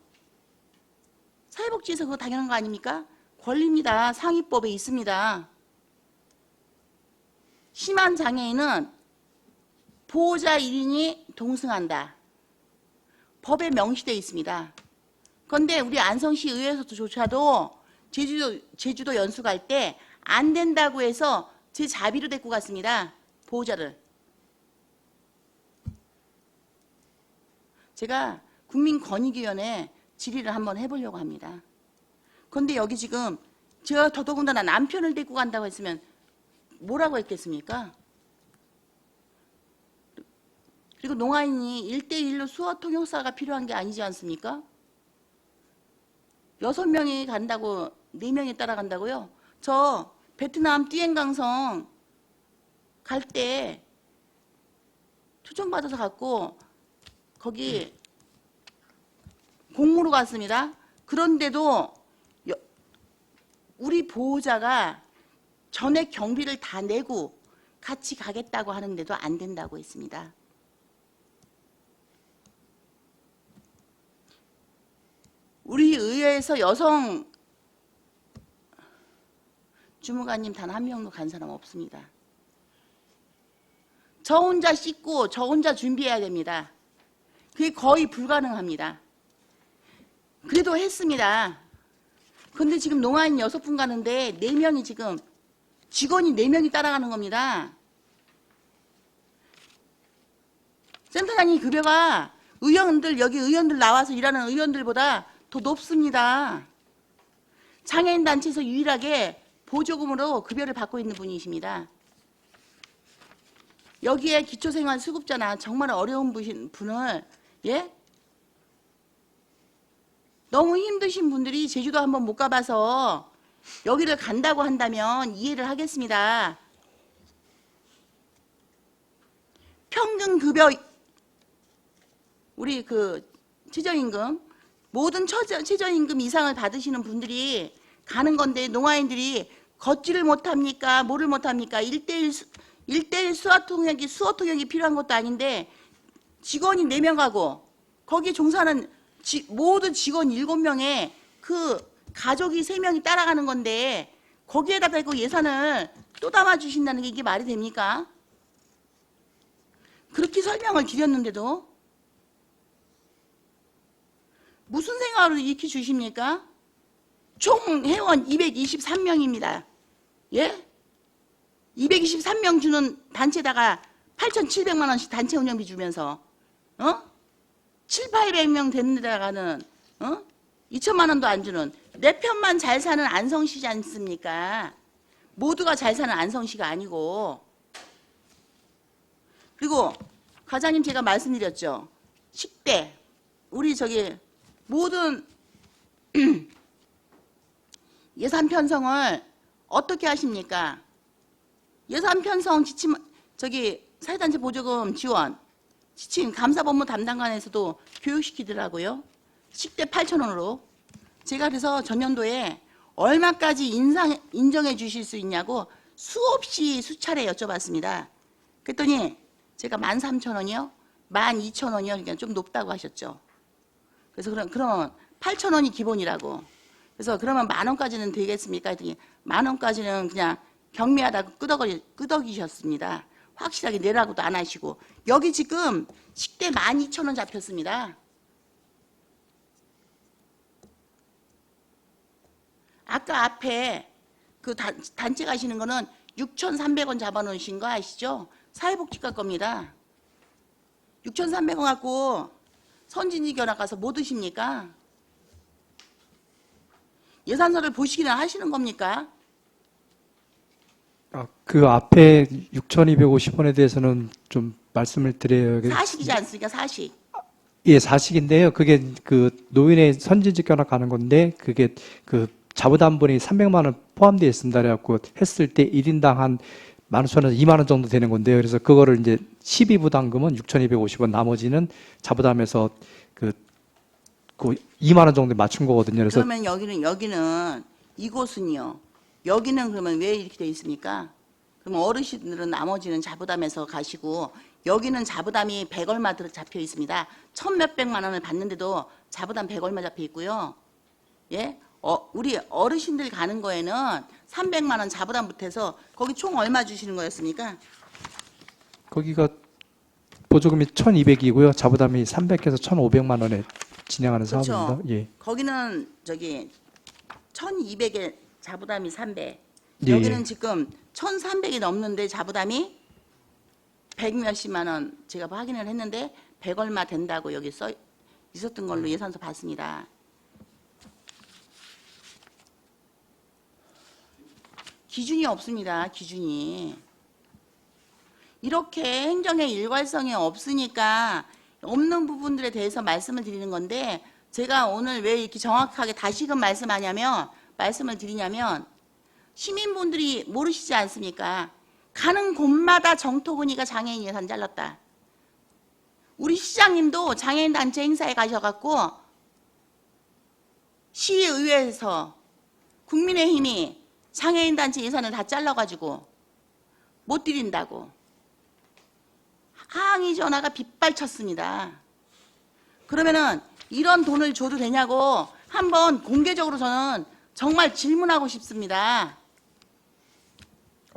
사회복지에서 그거 당연한 거 아닙니까? 권리입니다. 상위법에 있습니다. 심한 장애인은 보호자 1인이 동승한다. 법에 명시되어 있습니다. 그런데 우리 안성시 의회에서조차도 제주도 연수 갈 때 안 된다고 해서 제 자비로 데리고 갔습니다. 보호자를. 제가 국민권익위원회 질의를 한번 해보려고 합니다. 그런데 여기 지금 제가 더더군다나 남편을 데리고 간다고 했으면 뭐라고 했겠습니까? 그리고 농아인이 1대1로 수어통역사가 필요한 게 아니지 않습니까? 6명이 간다고 4명이 따라간다고요? 저 베트남 띠엔강성 갈 때 초청받아서 갔고 거기 공무로 갔습니다. 그런데도 우리 보호자가 전액 경비를 다 내고 같이 가겠다고 하는데도 안 된다고 했습니다. 우리 의회에서 여성 주무관님 단 한 명도 간 사람 없습니다. 저 혼자 씻고 저 혼자 준비해야 됩니다. 그게 거의 불가능합니다. 그래도 했습니다. 그런데 지금 농아인 6분 가는데 4명이 지금 직원이 4명이 따라가는 겁니다. 센터장님 급여가 여기 의원들 나와서 일하는 의원들보다 더 높습니다. 장애인 단체에서 유일하게 보조금으로 급여를 받고 있는 분이십니다. 여기에 기초생활수급자나 정말 어려운 분을 너무 힘드신 분들이 제주도 한번 못 가봐서 여기를 간다고 한다면 이해를 하겠습니다. 평균 급여 우리 그 최저임금 모든 최저임금 이상을 받으시는 분들이 가는 건데 농아인들이 걷지를 못합니까? 뭐를 못합니까? 1대1 수어통역이 필요한 것도 아닌데 직원이 4명 가고 거기에 종사하는 모든 직원 7명에 그 가족이 3명이 따라가는 건데 거기에다 대고 예산을 또 담아주신다는 게 이게 말이 됩니까? 그렇게 설명을 드렸는데도 무슨 생각으로 이렇게 주십니까? 총 회원 223명입니다. 예? 223명 주는 단체에다가 8,700만 원씩 단체 운영비 주면서 700~800명 되는 데다가는 2천만 원도 안 주는 내 편만 잘 사는 안성시지 않습니까? 모두가 잘 사는 안성시가 아니고. 그리고 과장님 제가 말씀드렸죠. 10대 우리 저기 모든 예산 편성을 어떻게 하십니까? 예산 편성 지침 사회단체 보조금 지원 지침 감사법무 담당관에서도 교육시키더라고요. 10대 8,000원으로. 제가 그래서 전년도에 얼마까지 인정해 주실 수 있냐고 수없이 수차례 여쭤봤습니다. 그랬더니 제가 13,000원이요? 12,000원이요? 그러니까 좀 높다고 하셨죠. 그래서 그럼 8,000원이 기본이라고. 그래서 그러면 10,000원까지는 되겠습니까? 했더니 10,000원까지는 그냥 경미하다고 끄덕이셨습니다. 확실하게 내라고도 안 하시고. 여기 지금 식대 12,000원 잡혔습니다. 아까 앞에 그 단체 가시는 거는 6,300원 잡아놓으신 거 아시죠? 사회복지과 겁니다. 6,300원 갖고 선진지 견학 가서 뭐 드십니까? 예산서를 보시기나 하시는 겁니까? 그 앞에 6,250원에 대해서는 좀 말씀을 드려야 사식이지 않습니까? 사식. 예, 사식인데요. 그게 그 노인의 선진직 견학 가는 건데 그게 그 자부담분이 300만 원 포함되어 있습니다. 그래갖고 했을 때 1인당 한 15,000원에서 2만 원 정도 되는 건데요. 그래서 그거를 이제 12부담금은 6,250원, 나머지는 자부담에서 그 2만 원 정도 맞춘 거거든요. 그래서 그러면 여기는 이곳은요. 여기는 그러면 왜 이렇게 돼 있습니까? 그럼 어르신들은 나머지는 자부담에서 가시고 여기는 자부담이 100 얼마 잡혀 있습니다. 1,몇백만 원을 받는데도 자부담 100 얼마 잡혀 있고요. 예? 우리 어르신들 가는 거에는 300만 원 자부담부터 해서 거기 총 얼마 주시는 거였습니까? 거기가 보조금이 1,200이고요. 자부담이 300에서 1,500만 원에 진행하는 그렇죠. 사업입니다. 예. 거기는 저기 1,200에 자부담이 300. 예, 여기는 예. 지금 1,300이 넘는데 자부담이 100 몇십만 원 제가 확인을 했는데 100 얼마 된다고 여기 써 있었던 걸로 예산서 봤습니다. 기준이 없습니다. 기준이. 이렇게 행정의 일관성이 없으니까 없는 부분들에 대해서 말씀을 드리는 건데 제가 오늘 왜 이렇게 정확하게 다시금 말씀을 드리냐면 시민분들이 모르시지 않습니까? 가는 곳마다 정토근이가 장애인 예산 잘랐다. 우리 시장님도 장애인 단체 행사에 가셔갖고 시의회에서 국민의힘이 장애인 단체 예산을 다 잘라가지고 못 드린다고 항의 전화가 빗발쳤습니다. 그러면은 이런 돈을 줘도 되냐고 한번 공개적으로 저는 정말 질문하고 싶습니다.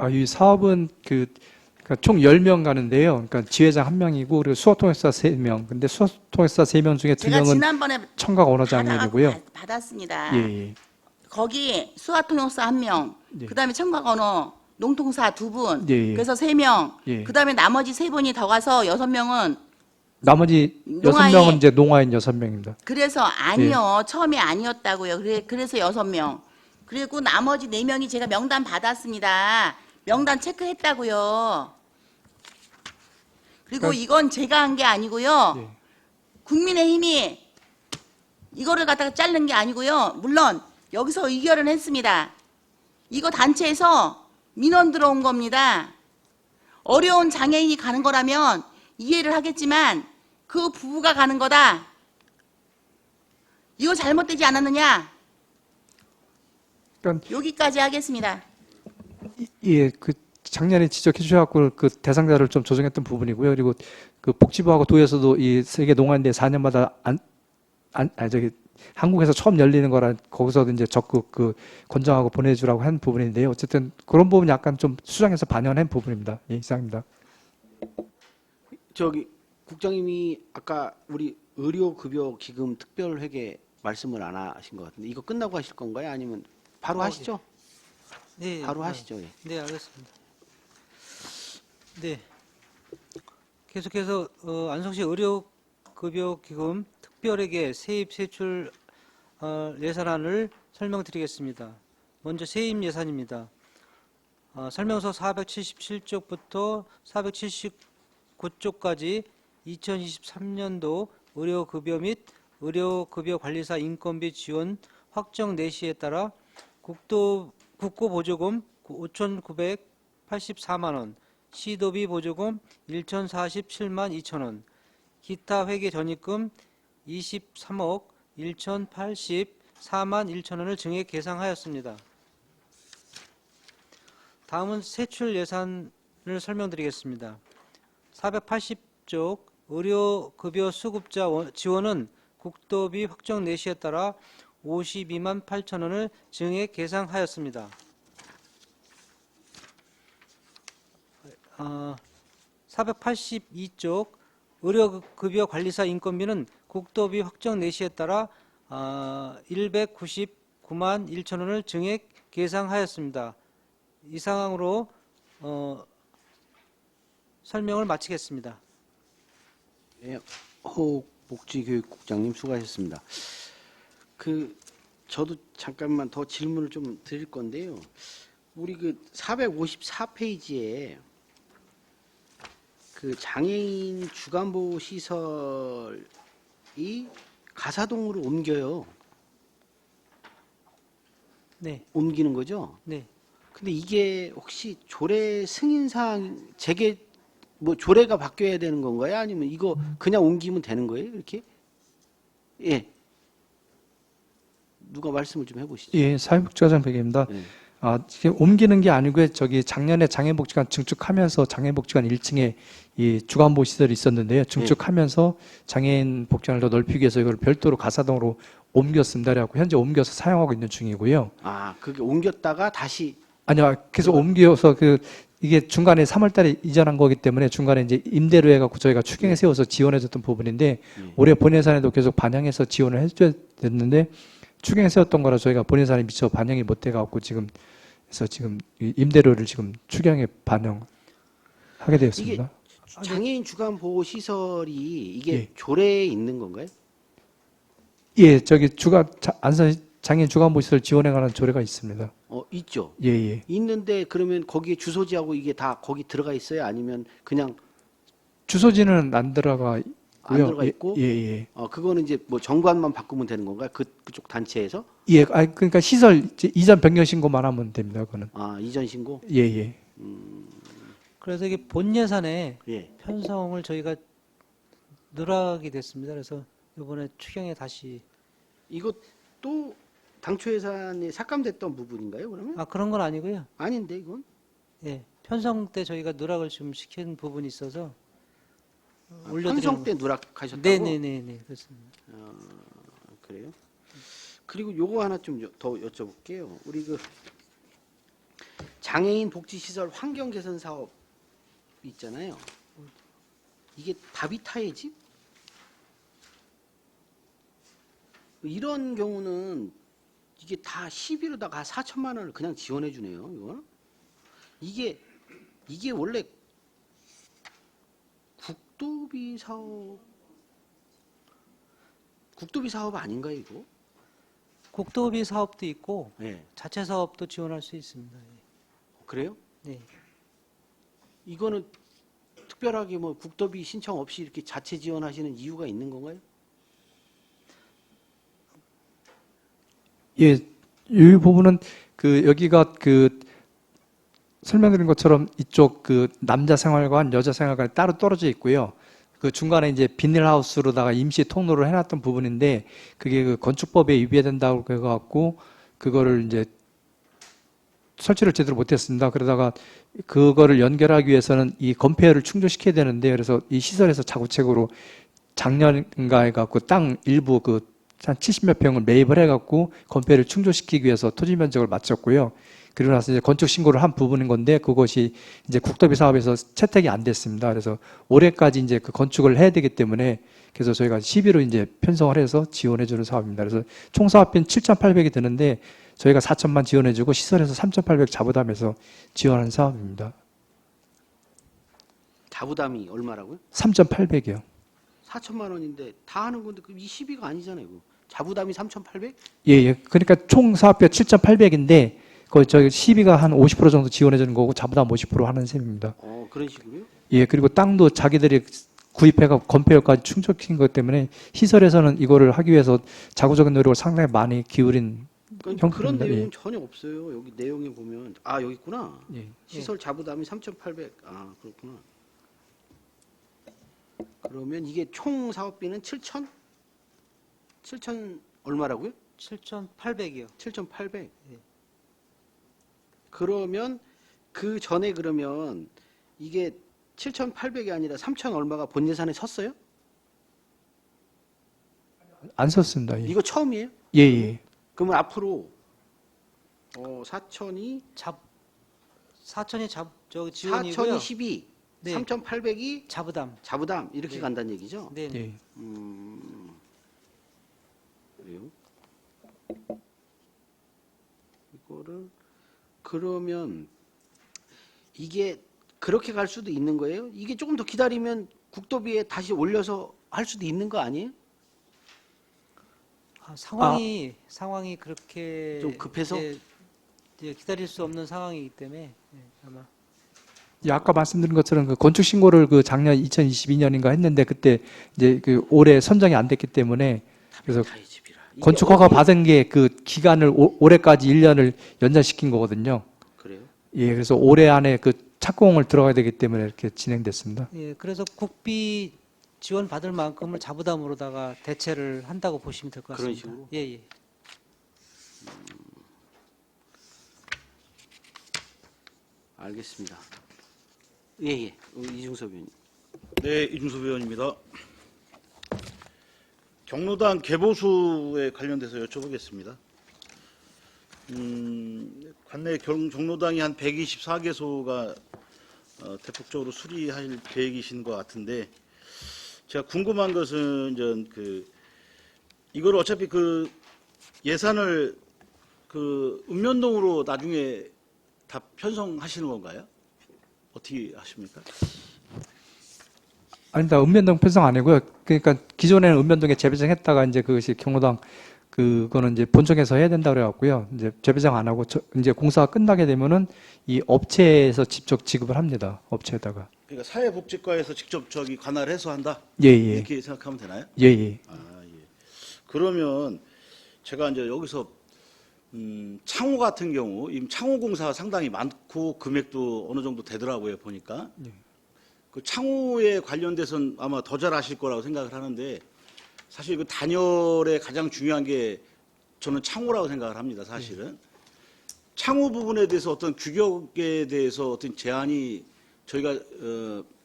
이 사업은 그러니까 총 10명 가는데요. 그러니까 지회장 1명이고 그리고 수어통역사 3명. 근데 수어통역사 3명 중에 제가 2명은 지난번에 청각 언어 장애인이고요. 받았습니다. 예, 예. 거기 수화통역사 1명, 예. 그다음에 청각 언어 농통사 2분, 예, 예. 그래서 3명, 예. 그다음에 나머지 3분이 더 가서 6명은 나머지 농아인. 6명은 이제 농아인 6명입니다. 그래서 아니요. 처음에 아니었다고요. 그래서 6명. 그리고 나머지 4명이 제가 명단 받았습니다. 명단 체크했다고요. 그리고 그러니까- 이건 제가 한 게 아니고요. 예. 국민의힘이 이거를 갖다가 자른 게 아니고요. 물론 여기서 의결은 했습니다. 이거 단체에서 민원 들어온 겁니다. 어려운 장애인이 가는 거라면 이해를 하겠지만 그 부부가 가는 거다. 이거 잘못되지 않았느냐? 그러니까 여기까지 하겠습니다. 예, 그 작년에 지적해 주셔갖고 그 대상자를 좀 조정했던 부분이고요. 그리고 그 복지부하고 도에서도 이 세계 농아인대 4년마다 한국에서 처음 열리는 거라 거기서도 이제 적극 그 권장하고 보내주라고 한 부분인데요. 어쨌든 그런 부분 약간 좀 수정해서 반영한 부분입니다. 예, 이상입니다. 저기 국장님이 아까 우리 의료급여 기금 특별회계 말씀을 안 하신 것 같은데 이거 끝나고 하실 건가요? 아니면 바로 하시죠? 네, 바로 하시죠. 예. 네, 알겠습니다. 네. 계속해서 안성시 의료급여기금 특별회계 세입 세출 예산안을 설명드리겠습니다. 먼저 세입 예산입니다. 설명서 477쪽부터 479쪽까지 2023년도 의료급여 및 의료급여관리사 인건비 지원 확정 내시에 따라 국고보조금 5,984만 원, 시도비 보조금 1,047만 2천 원, 기타 회계 전입금 23억 1,084만 1천 원을 증액 계상하였습니다. 다음은 세출 예산을 설명드리겠습니다. 480쪽 의료급여 수급자 지원은 국도비 확정 내시에 따라 52만 8천 원을 증액 계상하였습니다. 482쪽 의료급여 관리사 인건비는 국도비 확정 내시에 따라 199만 1천 원을 증액 계상하였습니다. 이 상황으로 설명을 마치겠습니다. 예, 호복지교육국장님 수고하셨습니다. 저도 잠깐만 더 질문을 좀 드릴 건데요. 우리 454페이지에 장애인 주간보호 시설이 가사동으로 옮겨요. 네, 옮기는 거죠? 네. 근데 이게 혹시 조례 승인사항 조례가 바뀌어야 되는 건가요? 아니면 이거 그냥 옮기면 되는 거예요? 이렇게? 예. 누가 말씀을 좀 해보시죠. 예, 사회복지과장 백입니다. 네. 지금 옮기는 게 아니고요. 작년에 장애복지관 증축하면서 장애복지관 1층에 이 주간보호 시설이 있었는데요. 증축하면서 장애인 복지관을 더 넓히기 위해서 이걸 별도로 가사동으로 옮겼습니다. 그래갖고 현재 옮겨서 사용하고 있는 중이고요. 그게 옮겼다가 다시 아니요, 계속 옮겨서 이게 중간에 3월달에 이전한 거기 때문에 중간에 이제 임대로 해갖고 저희가 추경에 세워서 지원해줬던 부분인데 올해 본예산에도 계속 반영해서 지원을 해줘야 됐는데 추경에 세웠던 거라 저희가 본예산에 미처 반영이 못 돼갖고 지금 이 임대료를 지금 추경에 반영하게 되었습니다. 장애인 주간보호 시설이 이게 예. 조례에 있는 건가요? 예, 안산 장애인 주간보호 시설 지원에 관한 조례가 있습니다. 있죠. 예, 예. 있는데 그러면 거기에 주소지하고 이게 다 거기 들어가 있어요? 아니면 그냥 주소지는 안 들어가 있고요. 안 들어가 있고? 예, 예. 그거는 이제 정관만 바꾸면 되는 건가요? 그쪽 단체에서? 예, 그러니까 시설 이전 변경 신고만 하면 됩니다. 그거는. 이전 신고? 예, 예. 그래서 이게 본 예산에 예. 편성을 저희가 늘어가게 됐습니다. 그래서 이번에 추경에 다시 이거 또 당초 예산에 삭감됐던 부분인가요, 그러면? 그런 건 아니고요. 아닌데, 이건? 예, 편성 때 저희가 누락을 좀 시킨 부분이 있어서 올려드리는 편성 때 누락하셨다고? 네네네 그렇습니다. 그래요? 그리고 요거 하나 좀 더 여쭤볼게요. 우리 장애인 복지시설 환경 개선 사업 있잖아요. 이게 다비타의 집? 이런 경우는 이게 다 10위로다가 4천만 원을 그냥 지원해 주네요. 이거 이게 원래 국도비 사업 아닌가요, 이거? 국도비 사업도 있고 네. 자체 사업도 지원할 수 있습니다. 그래요? 네. 이거는 특별하게 국도비 신청 없이 이렇게 자체 지원하시는 이유가 있는 건가요? 예, 이 부분은 여기가 설명드린 것처럼 이쪽 남자 생활관, 여자 생활관이 따로 떨어져 있고요. 중간에 이제 비닐하우스로다가 임시 통로를 해놨던 부분인데 그게 건축법에 위배된다고 해갖고 그거를 이제 설치를 제대로 못했습니다. 그러다가 그거를 연결하기 위해서는 이 건폐율을 충족시켜야 되는데 그래서 이 시설에서 자구책으로 작년인가 해갖고 땅 일부 한 70몇 평을 매입을 해갖고 건폐를 충족시키기 위해서 토지 면적을 맞췄고요. 그리고 나서 이제 건축 신고를 한 부분인 건데 그것이 이제 국도비 사업에서 채택이 안 됐습니다. 그래서 올해까지 이제 건축을 해야 되기 때문에 그래서 저희가 10위로 이제 편성을 해서 지원해주는 사업입니다. 그래서 총 사업비는 7,800이 드는데 저희가 4천만 지원해주고 시설에서 3,800 자부담해서 지원하는 사업입니다. 자부담이 얼마라고요? 3,800이요. 4천만 원인데 다 하는 건데 이 10위가 아니잖아요. 이거. 자부담이 3,800? 예, 예. 그러니까 총 사업비가 7,800인데 저희 시비가 한 50% 정도 지원해 주는 거고 자부담 50% 하는 셈입니다. 그런 식으로요? 예, 그리고 땅도 자기들이 구입해가 건폐율까지 충족시킨 것 때문에 시설에서는 이거를 하기 위해서 자구적인 노력을 상당히 많이 기울인 그러니까 그런 형태입니다. 내용은 예. 전혀 없어요. 여기 내용에 보면 여기 있구나. 예. 시설 자부담이 3,800. 그렇구나. 그러면 이게 총 사업비는 7천 얼마라고요? 7,800이요. 7,800. 예. 그러면 그 전에 그러면 이게 7,800이 아니라 3천 얼마가 본 예산에 섰어요? 안 썼습니다. 예, 이거 처음이에요? 예. 예. 그러면 앞으로 4천이 4천이 지원이고요. 4천이 12, 네. 3,800이 자부담. 자부담 이렇게 네. 간다는 얘기죠? 네. 예. 그래요? 이거를 그러면 이게 그렇게 갈 수도 있는 거예요? 이게 조금 더 기다리면 국도비에 다시 올려서 할 수도 있는 거 아니에요? 상황이 그렇게 좀 급해서? 이제 기다릴 수 없는 상황이기 때문에 아마 예, 아까 말씀드린 것처럼 그 건축 신고를 그 작년 2022년인가 했는데 그때 이제 그 올해 선정이 안 됐기 때문에 그래서 다의 집이라. 이게 건축 허가 어디- 받은 게 그 기간을 올해까지 1년을 연장시킨 거거든요. 그래요? 예, 그래서 올해 안에 그 착공을 들어가야 되기 때문에 이렇게 진행됐습니다. 예, 그래서 국비 지원 받을 만큼을 자부담으로다가 대체를 한다고 보시면 될 것 그런 같습니다. 식으로? 예, 예. 알겠습니다. 예. 이중섭 의원님. 네, 이준섭 의원입니다. 경로당 개보수에 관련돼서 여쭤보겠습니다. 관내 경로당이 한 124개소가 대폭적으로 수리할 계획이신 것 같은데, 제가 궁금한 것은 이걸 어차피 그 예산을 그 읍면동으로 나중에 다 편성하시는 건가요? 어떻게 하십니까? 아닙니다. 읍면동 편성 아니고요. 그러니까 기존에는 읍면동에 재배정 했다가 이제 그것이 경로당 그거는 이제 본청에서 해야 된다 그래갖고요. 이제 재배정 안 하고 이제 공사가 끝나게 되면은 이 업체에서 직접 지급을 합니다. 업체에다가. 그러니까 사회복지과에서 직접 관할해서 한다? 예. 이렇게 생각하면 되나요? 예. 아, 예. 그러면 제가 이제 여기서 창호 같은 경우 이 창호 공사가 상당히 많고 금액도 어느 정도 되더라고요 보니까. 그 창호에 관련돼서는 아마 더 잘 아실 거라고 생각을 하는데 사실 그 단열에 가장 중요한 게 저는 창호라고 생각을 합니다. 사실은 창호 부분에 대해서 어떤 규격에 대해서 어떤 제한이 저희가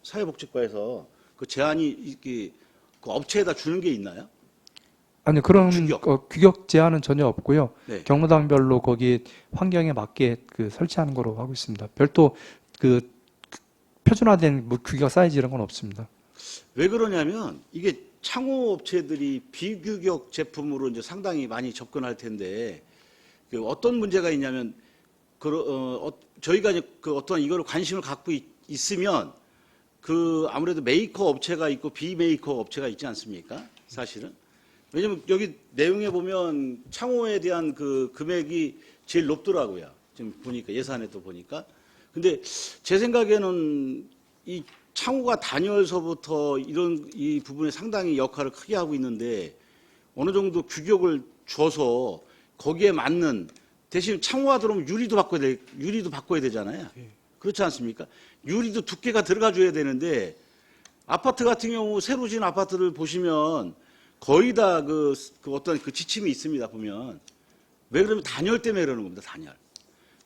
사회복지과에서 그 제한이 이렇게 그 업체에다 주는 게 있나요? 아니 그런 규격. 규격 제한은 전혀 없고요. 네. 경로당별로 거기 환경에 맞게 그 설치하는 거로 하고 있습니다. 별도 그 표준화된 뭐 규격 사이즈 이런 건 없습니다. 왜 그러냐면 이게 창호 업체들이 비규격 제품으로 이제 상당히 많이 접근할 텐데 그 어떤 문제가 있냐면 저희가 이제 그 어떤 이거를 관심을 갖고 있으면 그 아무래도 메이커 업체가 있고 비메이커 업체가 있지 않습니까? 사실은 왜냐면 여기 내용에 보면 창호에 대한 그 금액이 제일 높더라고요. 지금 보니까 예산에 또 보니까. 근데 제 생각에는 이 창호가 단열서부터 이 부분에 상당히 역할을 크게 하고 있는데 어느 정도 규격을 줘서 거기에 맞는 대신 창호가 들어오면 유리도 바꿔야 되잖아요. 그렇지 않습니까? 유리도 두께가 들어가 줘야 되는데 아파트 같은 경우 새로 지은 아파트를 보시면 거의 다 그 어떤 그 지침이 있습니다. 보면 왜 그러면 단열 때문에 그러는 겁니다. 단열.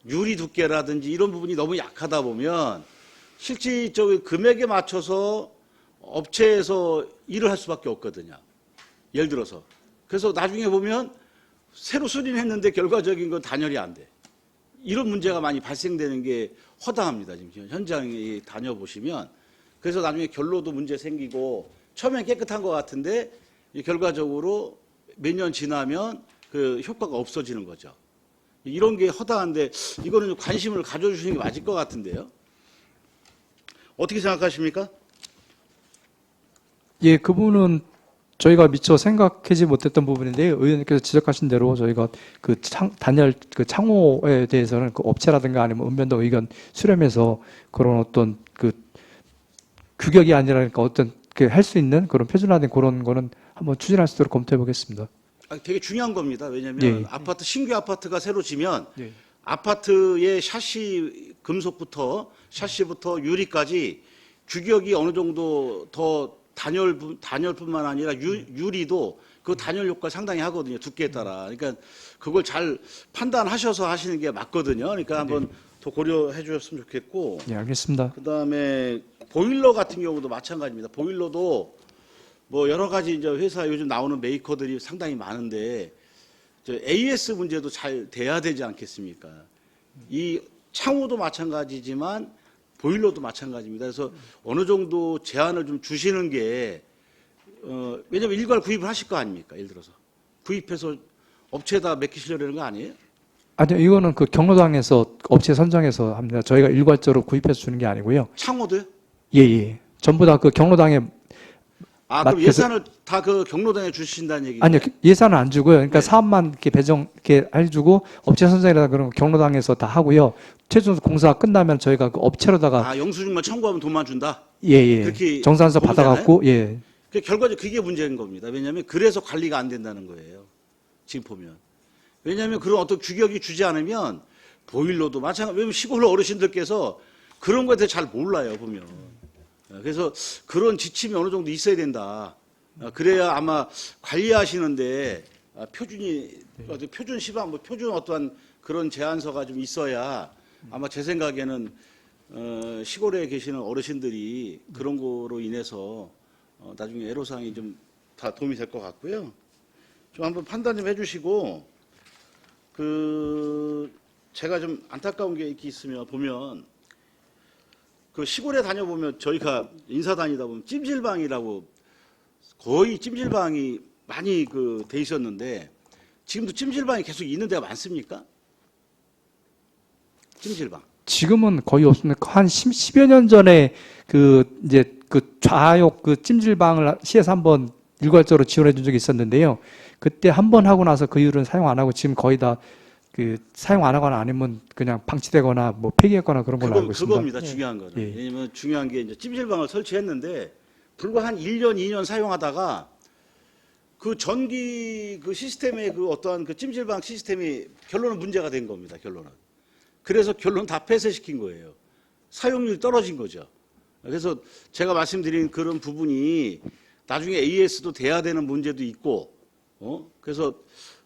유리 두께라든지 이런 부분이 너무 약하다 보면 실질적인 금액에 맞춰서 업체에서 일을 할 수밖에 없거든요. 예를 들어서. 그래서 나중에 보면 새로 수리를 했는데 결과적인 건 단열이 안 돼. 이런 문제가 많이 발생되는 게 허다합니다. 지금 현장에 다녀보시면. 그래서 나중에 결로도 문제 생기고 처음엔 깨끗한 것 같은데 결과적으로 몇 년 지나면 그 효과가 없어지는 거죠. 이런 게 허다한데 이거는 관심을 가져주시는 게 맞을 것 같은데요. 어떻게 생각하십니까? 예, 그 부분은 저희가 미처 생각하지 못했던 부분인데요. 의원님께서 지적하신 대로 저희가 그 단열 그 창호에 대해서는 그 업체라든가 아니면 읍면동 의견 수렴해서 그런 어떤 그 규격이 아니라 그러니까 어떤 할 수 있는 그런 표준화된 그런 거는 한번 추진할 수 있도록 검토해 보겠습니다. 되게 중요한 겁니다. 왜냐하면 예. 신규 아파트가 새로 지면 예. 아파트의 샤시 금속부터 샤시부터 유리까지 규격이 어느 정도 더 단열뿐만 아니라 유리도 그 단열 효과 상당히 하거든요. 두께에 따라. 그러니까 그걸 잘 판단하셔서 하시는 게 맞거든요. 그러니까 한번 더 고려해 주셨으면 좋겠고. 예, 알겠습니다. 그다음에 보일러 같은 경우도 마찬가지입니다. 보일러도 뭐 여러 가지 이제 회사 요즘 나오는 메이커들이 상당히 많은데 AS 문제도 잘 돼야 되지 않겠습니까? 이 창호도 마찬가지지만 보일러도 마찬가지입니다. 그래서 어느 정도 제한을 좀 주시는 게 왜냐면 일괄 구입을 하실 거 아닙니까? 예를 들어서 구입해서 업체에다 맡기시려는 거 아니에요? 아니요, 이거는 그 경로당에서 업체 선정해서 합니다. 저희가 일괄적으로 구입해서 주는 게 아니고요. 창호도요? 예, 예. 전부 다 그 경로당에 아, 그럼 그래서- 예산을 다 그 경로당에 주신다는 얘기죠? 아니요, 예산은 안 주고요. 그러니까 네. 사업만 이렇게 배정 이렇게 해주고 업체 선정이라 그러면 경로당에서 다 하고요. 최종 공사가 끝나면 저희가 그 업체로다가 아, 영수증만 첨부하면 돈만 준다? 예, 예. 그렇게 정산서 보잖아요? 받아갖고 예. 결과적으로 그게 문제인 겁니다. 왜냐하면 그래서 관리가 안 된다는 거예요. 지금 보면. 왜냐하면 그런 어떤 규격이 주지 않으면 보일러도 마찬가지. 왜냐면 시골 어르신들께서 그런 거에 대해 잘 몰라요, 보면. 그래서 그런 지침이 어느 정도 있어야 된다. 그래야 아마 관리하시는데 표준이 표준 시방 뭐 표준 어떠한 그런 제안서가 좀 있어야 아마 제 생각에는 시골에 계시는 어르신들이 그런 거로 인해서 나중에 애로사항이 좀 다 도움이 될 것 같고요. 좀 한번 판단 좀 해주시고 제가 좀 안타까운 게 이렇게 있으면 보면 그 시골에 다녀보면 저희가 인사 다니다 보면 찜질방이라고 거의 찜질방이 많이 그 돼 있었는데 지금도 찜질방이 계속 있는 데가 많습니까? 찜질방. 지금은 거의 없습니다. 한 10여 년 전에 그 이제 그 좌욕 그 찜질방을 시에서 한번 일괄적으로 지원해 준 적이 있었는데요. 그때 한 번 하고 나서 그 이후로는 사용 안 하고 지금 거의 다 그 사용 안 하거나 아니면 그냥 방치되거나 뭐 폐기했거나 그런 걸로 알고 있습니다. 그겁니다. 중요한 거는. 예. 왜냐면 중요한 게 이제 찜질방을 설치했는데 불과 한 1년, 2년 사용하다가 그 전기 그 시스템의 그 어떠한 그 찜질방 시스템이 결론은 문제가 된 겁니다. 결론은. 그래서 결론 다 폐쇄시킨 거예요. 사용률이 떨어진 거죠. 그래서 제가 말씀드린 그런 부분이 나중에 AS도 돼야 되는 문제도 있고, 그래서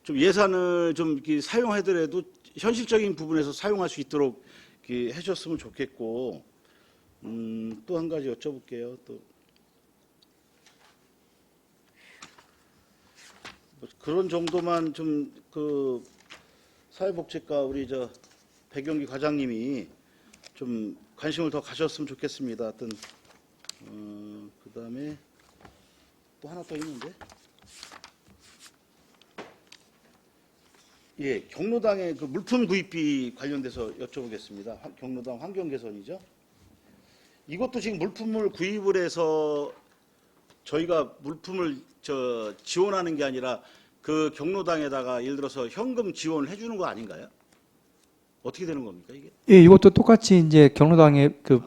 좀 예산을 좀 이렇게 사용하더라도 현실적인 부분에서 사용할 수 있도록 이렇게 해줬으면 좋겠고, 또 한 가지 여쭤볼게요. 또 그런 정도만 좀 그 사회복지과 우리 저 백영기 과장님이 좀 관심을 더 가졌으면 좋겠습니다. 어떤 그다음에 또 하나 더 있는데. 예, 경로당의 그 물품 구입비 관련돼서 여쭤보겠습니다. 경로당 환경 개선이죠. 이것도 지금 물품을 구입을 해서 저희가 물품을 지원하는 게 아니라 그 경로당에다가 예를 들어서 현금 지원을 해주는 거 아닌가요? 어떻게 되는 겁니까 이게? 예, 이것도 똑같이 이제 경로당에 그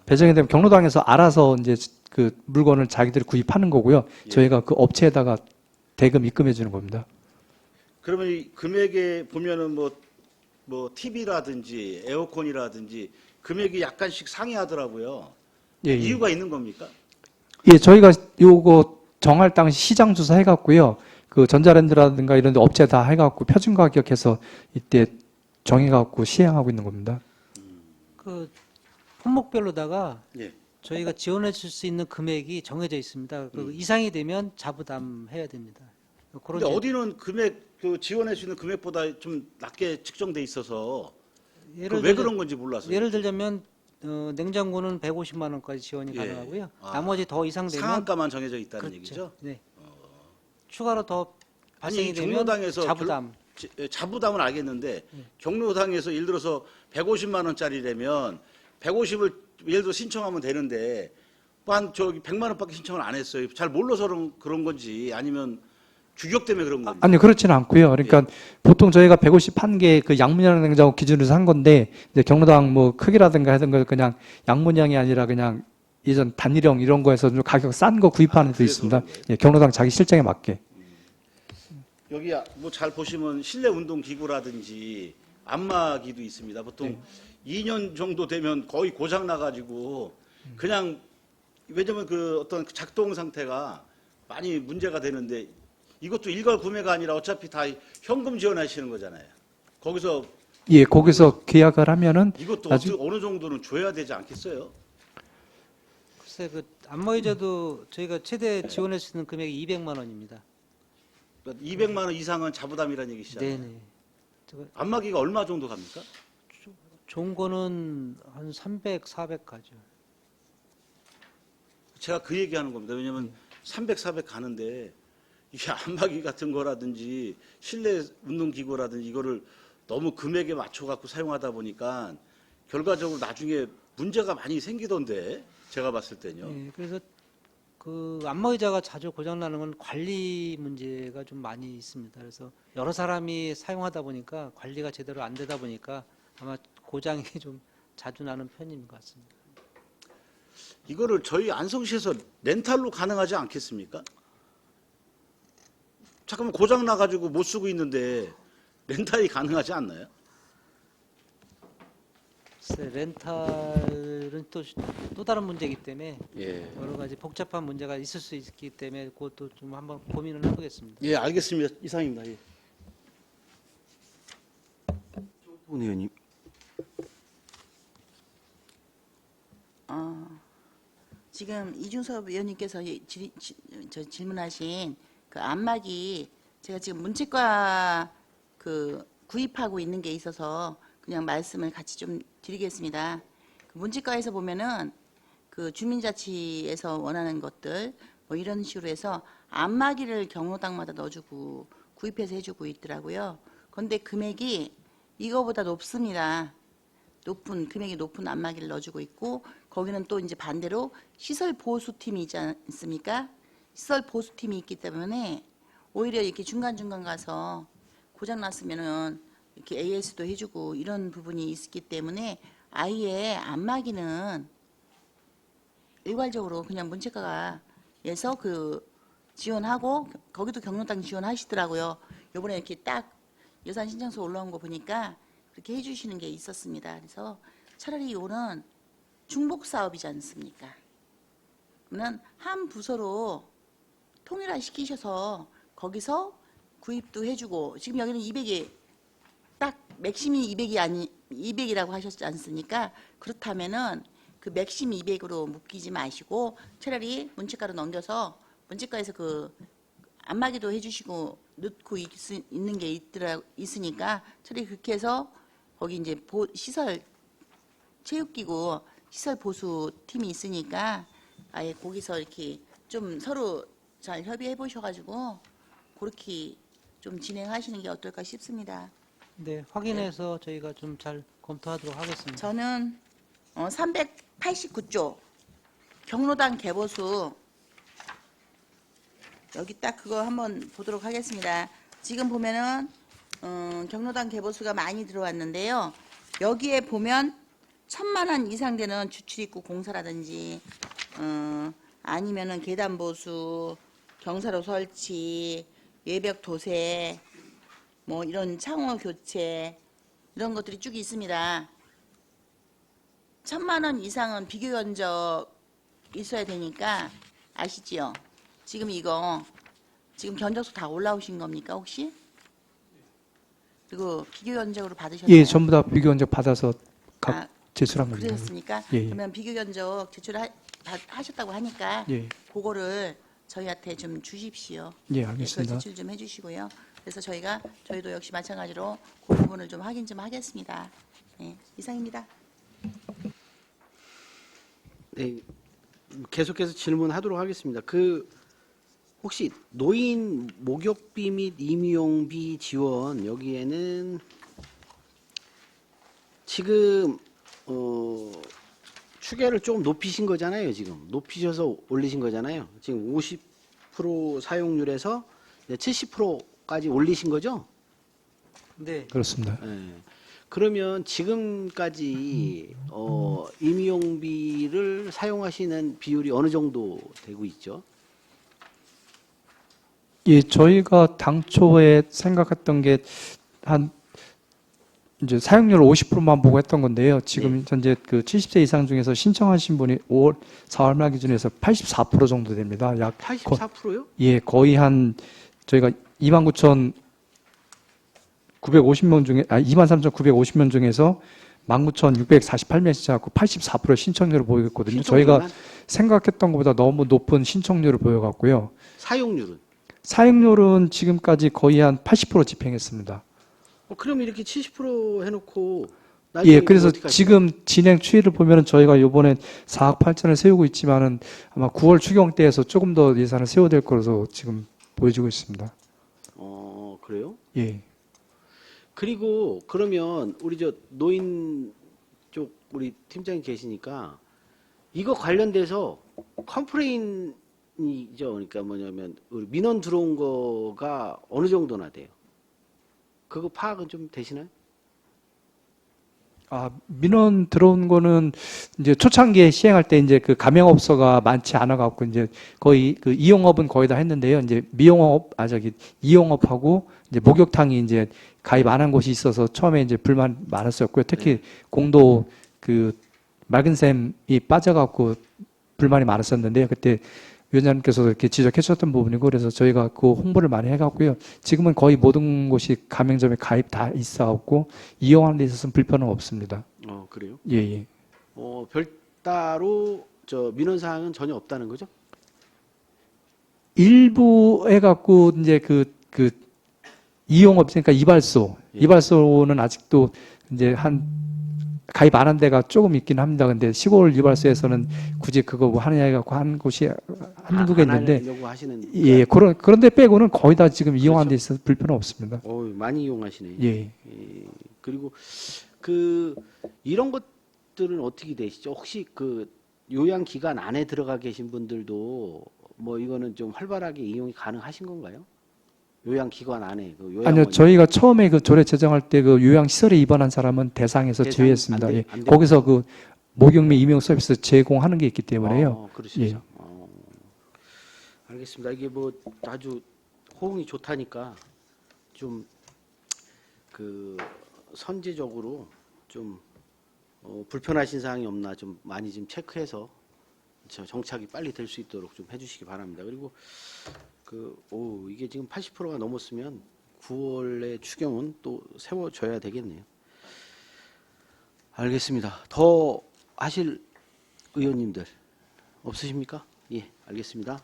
배정이 되면 경로당에서 알아서 이제 그 물건을 자기들이 구입하는 거고요. 예. 저희가 그 업체에다가 대금 입금해 주는 겁니다. 그러면 이 금액에 보면은 뭐 TV라든지 에어컨이라든지 금액이 약간씩 상이하더라고요. 예, 예. 이유가 있는 겁니까? 예, 저희가 요거 정할 당시 시장 조사 해갖고요. 그 전자랜드라든가 이런 데 업체 다 해갖고 표준 가격해서 이때 정해갖고 시행하고 있는 겁니다. 그 품목별로다가 예. 저희가 지원해 줄 수 있는 금액이 정해져 있습니다. 그 이상이 되면 자부담해야 됩니다. 그런 근데 게- 어디는 금액 그 지원할 수 있는 금액보다 좀 낮게 측정돼 있어서 예를 왜 들자- 그런 건지 몰라서요. 예를 들자면 냉장고는 150만 원까지 지원이 예. 가능하고요. 아, 나머지 더 이상 되면 상한가만 정해져 있다는 그렇죠. 얘기죠. 네. 추가로 더 발생이 아니 되면 경로당에서 자부담. 자부담은 알겠는데 경로당에서 예를 들어서 150만 원짜리라면 150을 예를 들어 신청하면 되는데 한 저기 100만 원밖에 신청을 안 했어요. 잘 몰라서 그런 건지 아니면 규격 때문에 그런 건지. 아니 그렇지는 않고요. 그러니까 보통 저희가 150 한 개 그 양문형 냉장고 기준으로 산 건데 이제 경로당 뭐 크기라든가 하던 걸 그냥 양문형이 아니라 그냥 예전 단일형 이런 거에서 좀 가격 싼 거 구입하는 데도 그래서 있습니다. 그런 거예요? 예, 경로당 자기 실정에 맞게. 여기 뭐 잘 보시면 실내 운동 기구라든지 안마기도 있습니다. 보통 2년 정도 되면 거의 고장 나가지고 그냥 왜냐면 그 어떤 작동 상태가 많이 문제가 되는데 이것도 일괄 구매가 아니라 어차피 다 현금 지원하시는 거잖아요. 거기서 예, 거기서 계약을 하면은 이것도 어느 정도는 줘야 되지 않겠어요? 글쎄 그 안마의자도 저희가 최대 지원할 수 있는 금액이 200만 원입니다. 그러니까 200만 원 이상은 자부담이라는 얘기시잖아요. 네네. 안마기가 얼마 정도 갑니까? 좋은 거는 한 300, 400 가죠. 제가 그 얘기하는 겁니다. 왜냐하면 300, 400 가는데 이게 안마기 같은 거라든지 실내 운동기구라든지 이거를 너무 금액에 맞춰 갖고 사용하다 보니까 결과적으로 나중에 문제가 많이 생기던데 제가 봤을 때는요. 예, 그래서 그 안마의자가 자주 고장나는 건 관리 문제가 좀 많이 있습니다. 그래서 여러 사람이 사용하다 보니까 관리가 제대로 안 되다 보니까 아마 고장이 좀 자주 나는 편인 것 같습니다. 이거를 저희 안성시에서 렌탈로 가능하지 않겠습니까? 잠깐만 고장 나가지고 못 쓰고 있는데 렌탈이 가능하지 않나요? 글쎄, 렌탈은 또 다른 문제이기 때문에 예. 여러 가지 복잡한 문제가 있을 수 있기 때문에 그것도 좀 한번 고민을 해보겠습니다. 예, 알겠습니다. 이상입니다. 예. 본 의원님. 지금 이준섭 의원님께서 질문하신 그 안마기 제가 지금 문체과 그 구입하고 있는 게 있어서 그냥 말씀을 같이 좀 드리겠습니다. 그 문체과에서 보면은 그 주민자치에서 원하는 것들 뭐 이런 식으로 해서 안마기를 경로당마다 넣어주고 구입해서 해주고 있더라고요. 그런데 금액이 이거보다 높습니다. 금액이 높은 안마기를 넣어주고 있고 거기는 또 이제 반대로 시설 보수팀이 있지 않습니까? 시설 보수팀이 있기 때문에 오히려 이렇게 중간중간 가서 고장 났으면은 이렇게 AS도 해주고 이런 부분이 있기 때문에 아예 안마기는 일괄적으로 그냥 문체과에서 그 지원하고 거기도 경로당 지원하시더라고요. 요번에 이렇게 딱 예산 신청서 올라온 거 보니까 그렇게 해주시는 게 있었습니다. 그래서 차라리 이거는 중복 사업이지 않습니까? 그러면 한 부서로 통일화 시키셔서 거기서 구입도 해주고 지금 여기는 200이 딱 맥심이 200이라고 하셨지 않습니까? 그렇다면은 그 맥심 200으로 묶이지 마시고 차라리 문체과로 넘겨서 문체과에서 그 안마기도 해주시고 넣고 있는 게 있으니까 차라리 그렇게 해서 거기 이제 시설 체육기구 시설 보수 팀이 있으니까 아예 거기서 이렇게 좀 서로 잘 협의해 보셔가지고 그렇게 좀 진행하시는 게 어떨까 싶습니다. 네, 확인해서 저희가 좀 잘 검토하도록 하겠습니다. 저는 389조 경로당 개보수 여기 딱 그거 한번 보도록 하겠습니다. 지금 보면은 경로당 개보수가 많이 들어왔는데요. 여기에 보면 1,000만 원 이상 되는 주출입구 공사라든지 아니면은 계단 보수, 경사로 설치, 외벽 도세, 뭐 이런 창호 교체 이런 것들이 쭉 있습니다. 1,000만 원 이상은 비교 견적 있어야 되니까 아시지요? 지금 이거 지금 견적서 다 올라오신 겁니까 혹시? 그리고 비교 견적으로 받으셨나요? 예, 전부 다 비교 견적 받아서 각 제출한 겁니다. 그러셨습니까? 예, 예. 그러면 비교 견적 제출하셨다고 하니까 예, 그거를 저희한테 좀 주십시오. 예, 그 알겠습니다. 제출 좀 해주시고요. 그래서 저희도 역시 마찬가지로 그 부분을 좀 확인 좀 하겠습니다. 네, 이상입니다. 네, 계속해서 질문하도록 하겠습니다. 그 혹시 노인 목욕비 및 임용비 지원 여기에는 지금 추계를 조금 높이신 거잖아요. 지금 높이셔서 올리신 거잖아요. 지금 50% 사용률에서 70%까지 올리신 거죠? 네, 그렇습니다. 네. 그러면 지금까지 임용비를 사용하시는 비율이 어느 정도 되고 있죠? 예, 저희가 당초에 생각했던 게 한 이제 사용률 50%만 보고 했던 건데요. 지금 현재 그 70세 이상 중에서 신청하신 분이 4월 말 기준에서 84% 정도 됩니다. 약 84%요? 예, 거의 한 저희가 29,950명 중에 23,950명 중에서 19,648명 신청하고 84% 신청률을 보이거든요. 저희가 생각했던 것보다 너무 높은 신청률을 보여갖고요. 사용률은? 사용률은 지금까지 거의 한 80% 집행했습니다. 그럼 이렇게 70% 해놓고 예, 그래서 어떻게 하실까요? 지금 진행 추이를 보면은 저희가 이번에 4억 8천을 세우고 있지만은 아마 9월 추경 때에서 조금 더 예산을 세워야 될 거라서 지금 보여지고 있습니다. 그래요? 예. 그리고 그러면 우리 저 노인 쪽 우리 팀장님 계시니까 이거 관련돼서 컴플레인이죠. 그러니까 뭐냐면 우리 민원 들어온 거가 어느 정도나 돼요? 그거 파악은 좀 되시나요? 아, 민원 들어온 거는 이제 초창기에 시행할 때 이제 그 가맹업소가 많지 않아 갖고 이제 거의 그 이용업은 거의 다 했는데요. 이제 이용업하고 이제 목욕탕이 이제 가입 안 한 곳이 있어서 처음에 이제 불만 많았었고요. 특히 공도 그 맑은 샘이 빠져 갖고 불만이 많았었는데요. 그때 위원장님께서 이렇게 지적해 주셨던 부분이고, 그래서 저희가 그 홍보를 많이 해갖고요. 지금은 거의 모든 곳이 가맹점에 가입 다 있어갖고 이용하는 데 있어서는 불편은 없습니다. 그래요? 예, 예. 별따로 저 민원 사항은 전혀 없다는 거죠? 일부 해갖고 이제 그 이용업, 그러니까 예. 이발소는 아직도 이제 가입 안 한 데가 조금 있긴 합니다. 근데 시골 이발소에서는 굳이 그거 뭐 하느냐 해갖고 한 곳이 한두 개 있는데, 안 하려고 하시는. 예, 그런데 빼고는 거의 다 지금 이용하는 데 그렇죠. 있어서 불편은 없습니다. 많이 이용하시네. 예. 그리고 이런 것들은 어떻게 되시죠? 혹시 그 요양 기간 안에 들어가 계신 분들도 뭐 이거는 좀 활발하게 이용이 가능하신 건가요? 요양 기관 안에 그 요양원. 아니요, 저희가 처음에 그 조례 제정할 때 그 요양시설에 입원한 사람은 대상에서 대상 제외했습니다. 안 예. 돼요? 거기서 그 목욕 및 임용 서비스 제공하는 게 있기 때문에요. 그러시죠. 예. 알겠습니다. 이게 뭐 아주 호응이 좋다니까 좀 그 선제적으로 좀 불편하신 사항이 없나 좀 많이 좀 체크해서 정착이 빨리 될 수 있도록 좀 해주시기 바랍니다. 그리고 이게 지금 80%가 넘었으면 9월에 추경은 또 세워져야 되겠네요. 알겠습니다. 더 하실 의원님들 없으십니까? 예, 알겠습니다.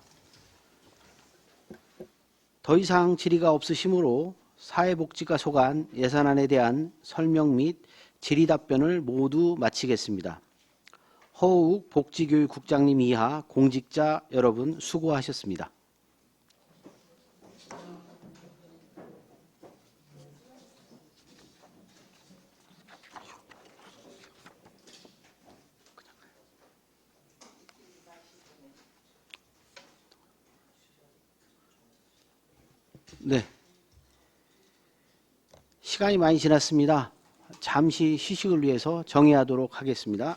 더 이상 질의가 없으시므로 사회복지과 소관 예산안에 대한 설명 및 질의 답변을 모두 마치겠습니다. 허욱 복지교육국장님 이하 공직자 여러분 수고하셨습니다. 네. 시간이 많이 지났습니다. 잠시 휴식을 위해서 정의하도록 하겠습니다.